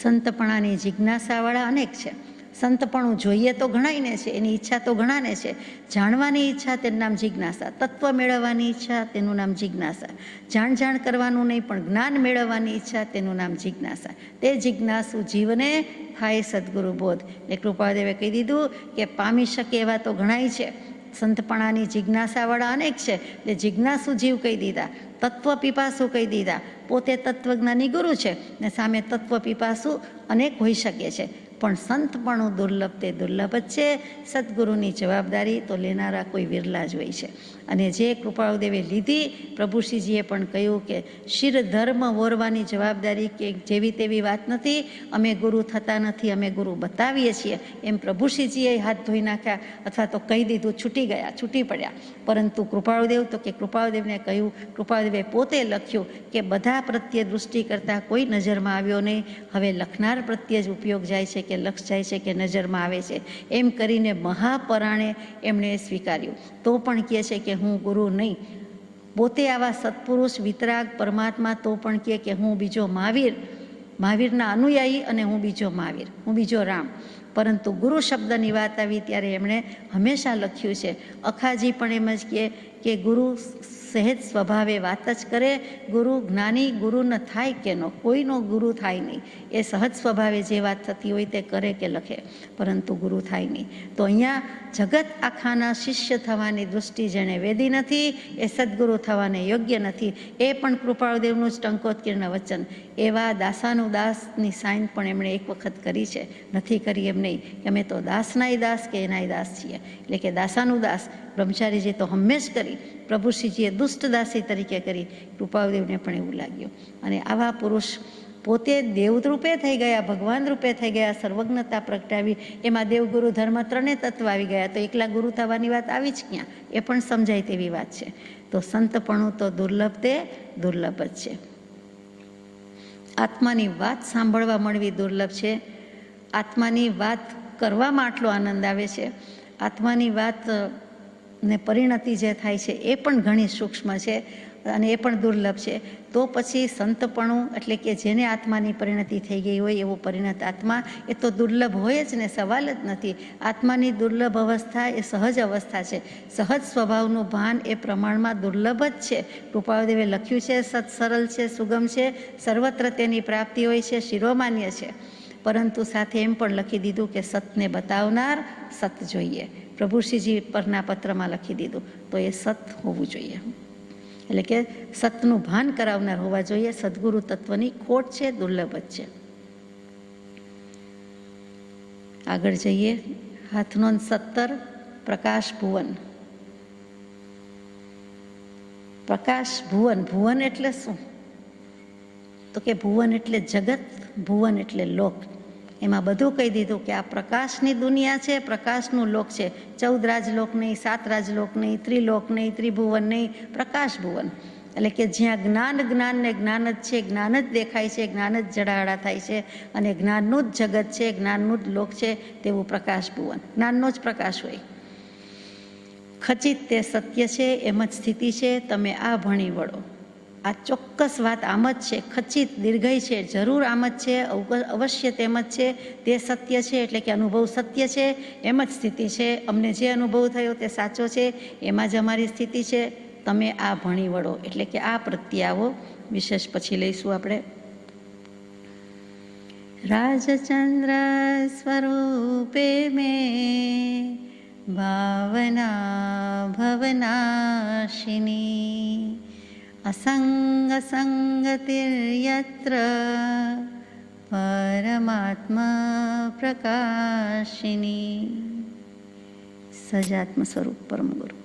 સંતપણાની જિજ્ઞાસાવાળા અનેક છે. સંતપણું જોઈએ તો ઘણાયને છે, એની ઈચ્છા તો ઘણાને છે. જાણવાની ઈચ્છા તેનું નામ જિજ્ઞાસા, તત્વ મેળવવાની ઈચ્છા તેનું નામ જિજ્ઞાસા, જાણ કરવાનું નહીં પણ જ્ઞાન મેળવવાની ઈચ્છા તેનું નામ જિજ્ઞાસા. તે જિજ્ઞાસુ જીવને થાય સદગુરુ બોધ. એટલે કૃપાદેવે કહી દીધું કે પામી શકે એવા તો ઘણાય છે. સંતપણાની જિજ્ઞાસાવાળા અનેક છે. એટલે જિજ્ઞાસુ જીવ કહી દીધા, તત્વ પીપાસુ કહી દીધા. પોતે તત્વજ્ઞાની ગુરુ છે ને સામે તત્વ પીપાસુ અનેક હોઈ શકે છે. પણ સંતપણું દુર્લભ તે દુર્લભ જ છે. સદગુરુની જવાબદારી તો લેનારા કોઈ વિરલા જ હોય છે. અને જે કૃપાળુદેવે લીધી, પ્રભુશ્રીજીએ પણ કહ્યું કે શિર ધર્મ વોરવાની જવાબદારી કે જેવી તેવી વાત નથી. અમે ગુરુ થતા નથી, અમે ગુરુ બતાવીએ છીએ. એમ પ્રભુશ્રીજીએ હાથ ધોઈ નાખ્યા અથવા તો કહી દીધું, છૂટી પડ્યા. પરંતુ કૃપાળુદેવ તો કે કૃપાળુદેવને કહ્યું, કૃપાળુદેવે પોતે લખ્યું કે બધા પ્રત્યે દૃષ્ટિ કરતાં કોઈ નજરમાં આવ્યો નહીં. હવે લખનાર પ્રત્યે જ ઉપયોગ જાય છે કે લક્ષ જાય છે કે નજરમાં આવે છે. એમ કરીને મહાપરાણે એમણે સ્વીકાર્યું. તો પણ કહે છે કે હું ગુરુ નહીં. પોતે આવા સત્પુરુષ વિતરાગ પરમાત્મા તો પણ કહે કે હું બીજો મહાવીરના અનુયાયી અને હું બીજો મહાવીર, હું બીજો રામ. પરંતુ ગુરુ શબ્દની વાત આવી ત્યારે એમણે હંમેશા લખ્યું છે. અખાજી પણ એમ જ કહે કે ગુરુ સહેજ સ્વભાવે વાત જ કરે. ગુરુ જ્ઞાની ગુરુ ન થાય કે નો, કોઈનો ગુરુ થાય નહીં. એ સહજ સ્વભાવે જે વાત થતી હોય તે કરે કે લખે, પરંતુ ગુરુ થાય નહીં. તો અહીંયા જગત આખાના શિષ્ય થવાની દૃષ્ટિ જેણે વેદી નથી, એ સદગુરુ થવાને યોગ્ય નથી. એ પણ કૃપાળુદેવનું જ ટંકોત્કીર્ણ વચન. એવા દાસાનુદાસની સાઈન પણ એમણે એક વખત કરી છે, નથી કરી એમ નહીં કે અમે તો દાસનાય દાસ કે એનાય દાસ છીએ. એટલે કે દાસાનુદાસ બ્રહ્મચારીજી તો હંમેશ કરી, પ્રભુશ્રીજીએ દુષ્ટદાસી તરીકે કરી. કૃપાળુદેવને પણ એવું લાગ્યું. અને આવા પુરુષ પોતે દેવરૂપે થઈ ગયા, ભગવાન રૂપે થઈ ગયા, સર્વજ્ઞતા પ્રગટાવી. એમાં દેવગુરુ ધર્મ ત્રણે તત્વ આવી ગયા. તો એકલા ગુરુ થવાની વાત આવી જ ક્યાં? એ પણ સમજાય તેવી વાત છે. તો સંતપણું તો દુર્લભ તે દુર્લભ જ છે. આત્માની વાત સાંભળવા મળવી દુર્લભ છે. આત્માની વાત કરવામાં આટલો આનંદ આવે છે. આત્માની વાત ને પરિણતિ જે થાય છે એ પણ ઘણી સૂક્ષ્મ છે અને એ પણ દુર્લભ છે. તો પછી સંતપણું એટલે કે જેને આત્માની પરિણતિ થઈ ગઈ હોય એવો પરિણત આત્મા, એ તો દુર્લભ હોય જ ને, સવાલ જ નથી. આત્માની દુર્લભ અવસ્થા એ સહજ અવસ્થા છે. સહજ સ્વભાવનું ભાન એ પ્રમાણમાં દુર્લભ જ છે. કૃપાળુદેવે લખ્યું છે સત સરળ છે, સુગમ છે, સર્વત્ર તેની પ્રાપ્તિ હોય છે, શિરોમાન્ય છે. પરંતુ સાથે એમ પણ લખી દીધું કે સતને બતાવનાર સત જોઈએ. પ્રભુશ્રીજી પરના પત્રમાં લખી દીધું. તો એ સત હોવું જોઈએ, એટલે કે સતનું ભાન કરાવનાર હોવા જોઈએ. સદગુરુ તત્વની ખોટ છે, દુર્લભ જ છે. આગળ જઈએ. હાથનોંધ 17, પ્રકાશ ભુવન. પ્રકાશ ભુવન. ભુવન એટલે શું? તો કે ભુવન એટલે જગત, ભુવન એટલે લોક. એમાં બધું કહી દીધું કે આ પ્રકાશની દુનિયા છે, પ્રકાશનું લોક છે. 14 રાજલોક નહીં, 7 રાજલોક નહીં, ત્રિલોક નહીં, ત્રિભુવન નહીં, પ્રકાશ ભુવન. એટલે કે જ્યાં જ્ઞાન ને જ્ઞાન જ છે, જ્ઞાન જ દેખાય છે, જ્ઞાન જ જડાહડા થાય છે અને જ્ઞાનનું જ જગત છે, જ્ઞાનનું જ લોક છે, તેવું પ્રકાશ ભુવન. જ્ઞાનનો જ પ્રકાશ હોય. ખચિત તે સત્ય છે, એમ જ સ્થિતિ છે, તમે આ ભણી વળો. આ ચોક્કસ વાત આમ જ છે, ખચિત દીર્ઘય છે, જરૂર આમ જ છે, અવશ્ય તેમ જ છે, તે સત્ય છે એટલે કે અનુભવ સત્ય છે, એમ જ સ્થિતિ છે, અમને જે અનુભવ થયો તે સાચો છે, એમાં જ અમારી સ્થિતિ છે, તમે આ ભણી વળો. એટલે કે આ પ્રત્યે આવો. વિશેષ પછી લઈશું આપણે. રાજચંદ્ર સ્વરૂપે મેં ભાવના ભવનાશિની असंग संगतिर्यत्र परमात्मा प्रकाशिनी. સજાત્મ સ્વરૂપ પરમ ગુરુ.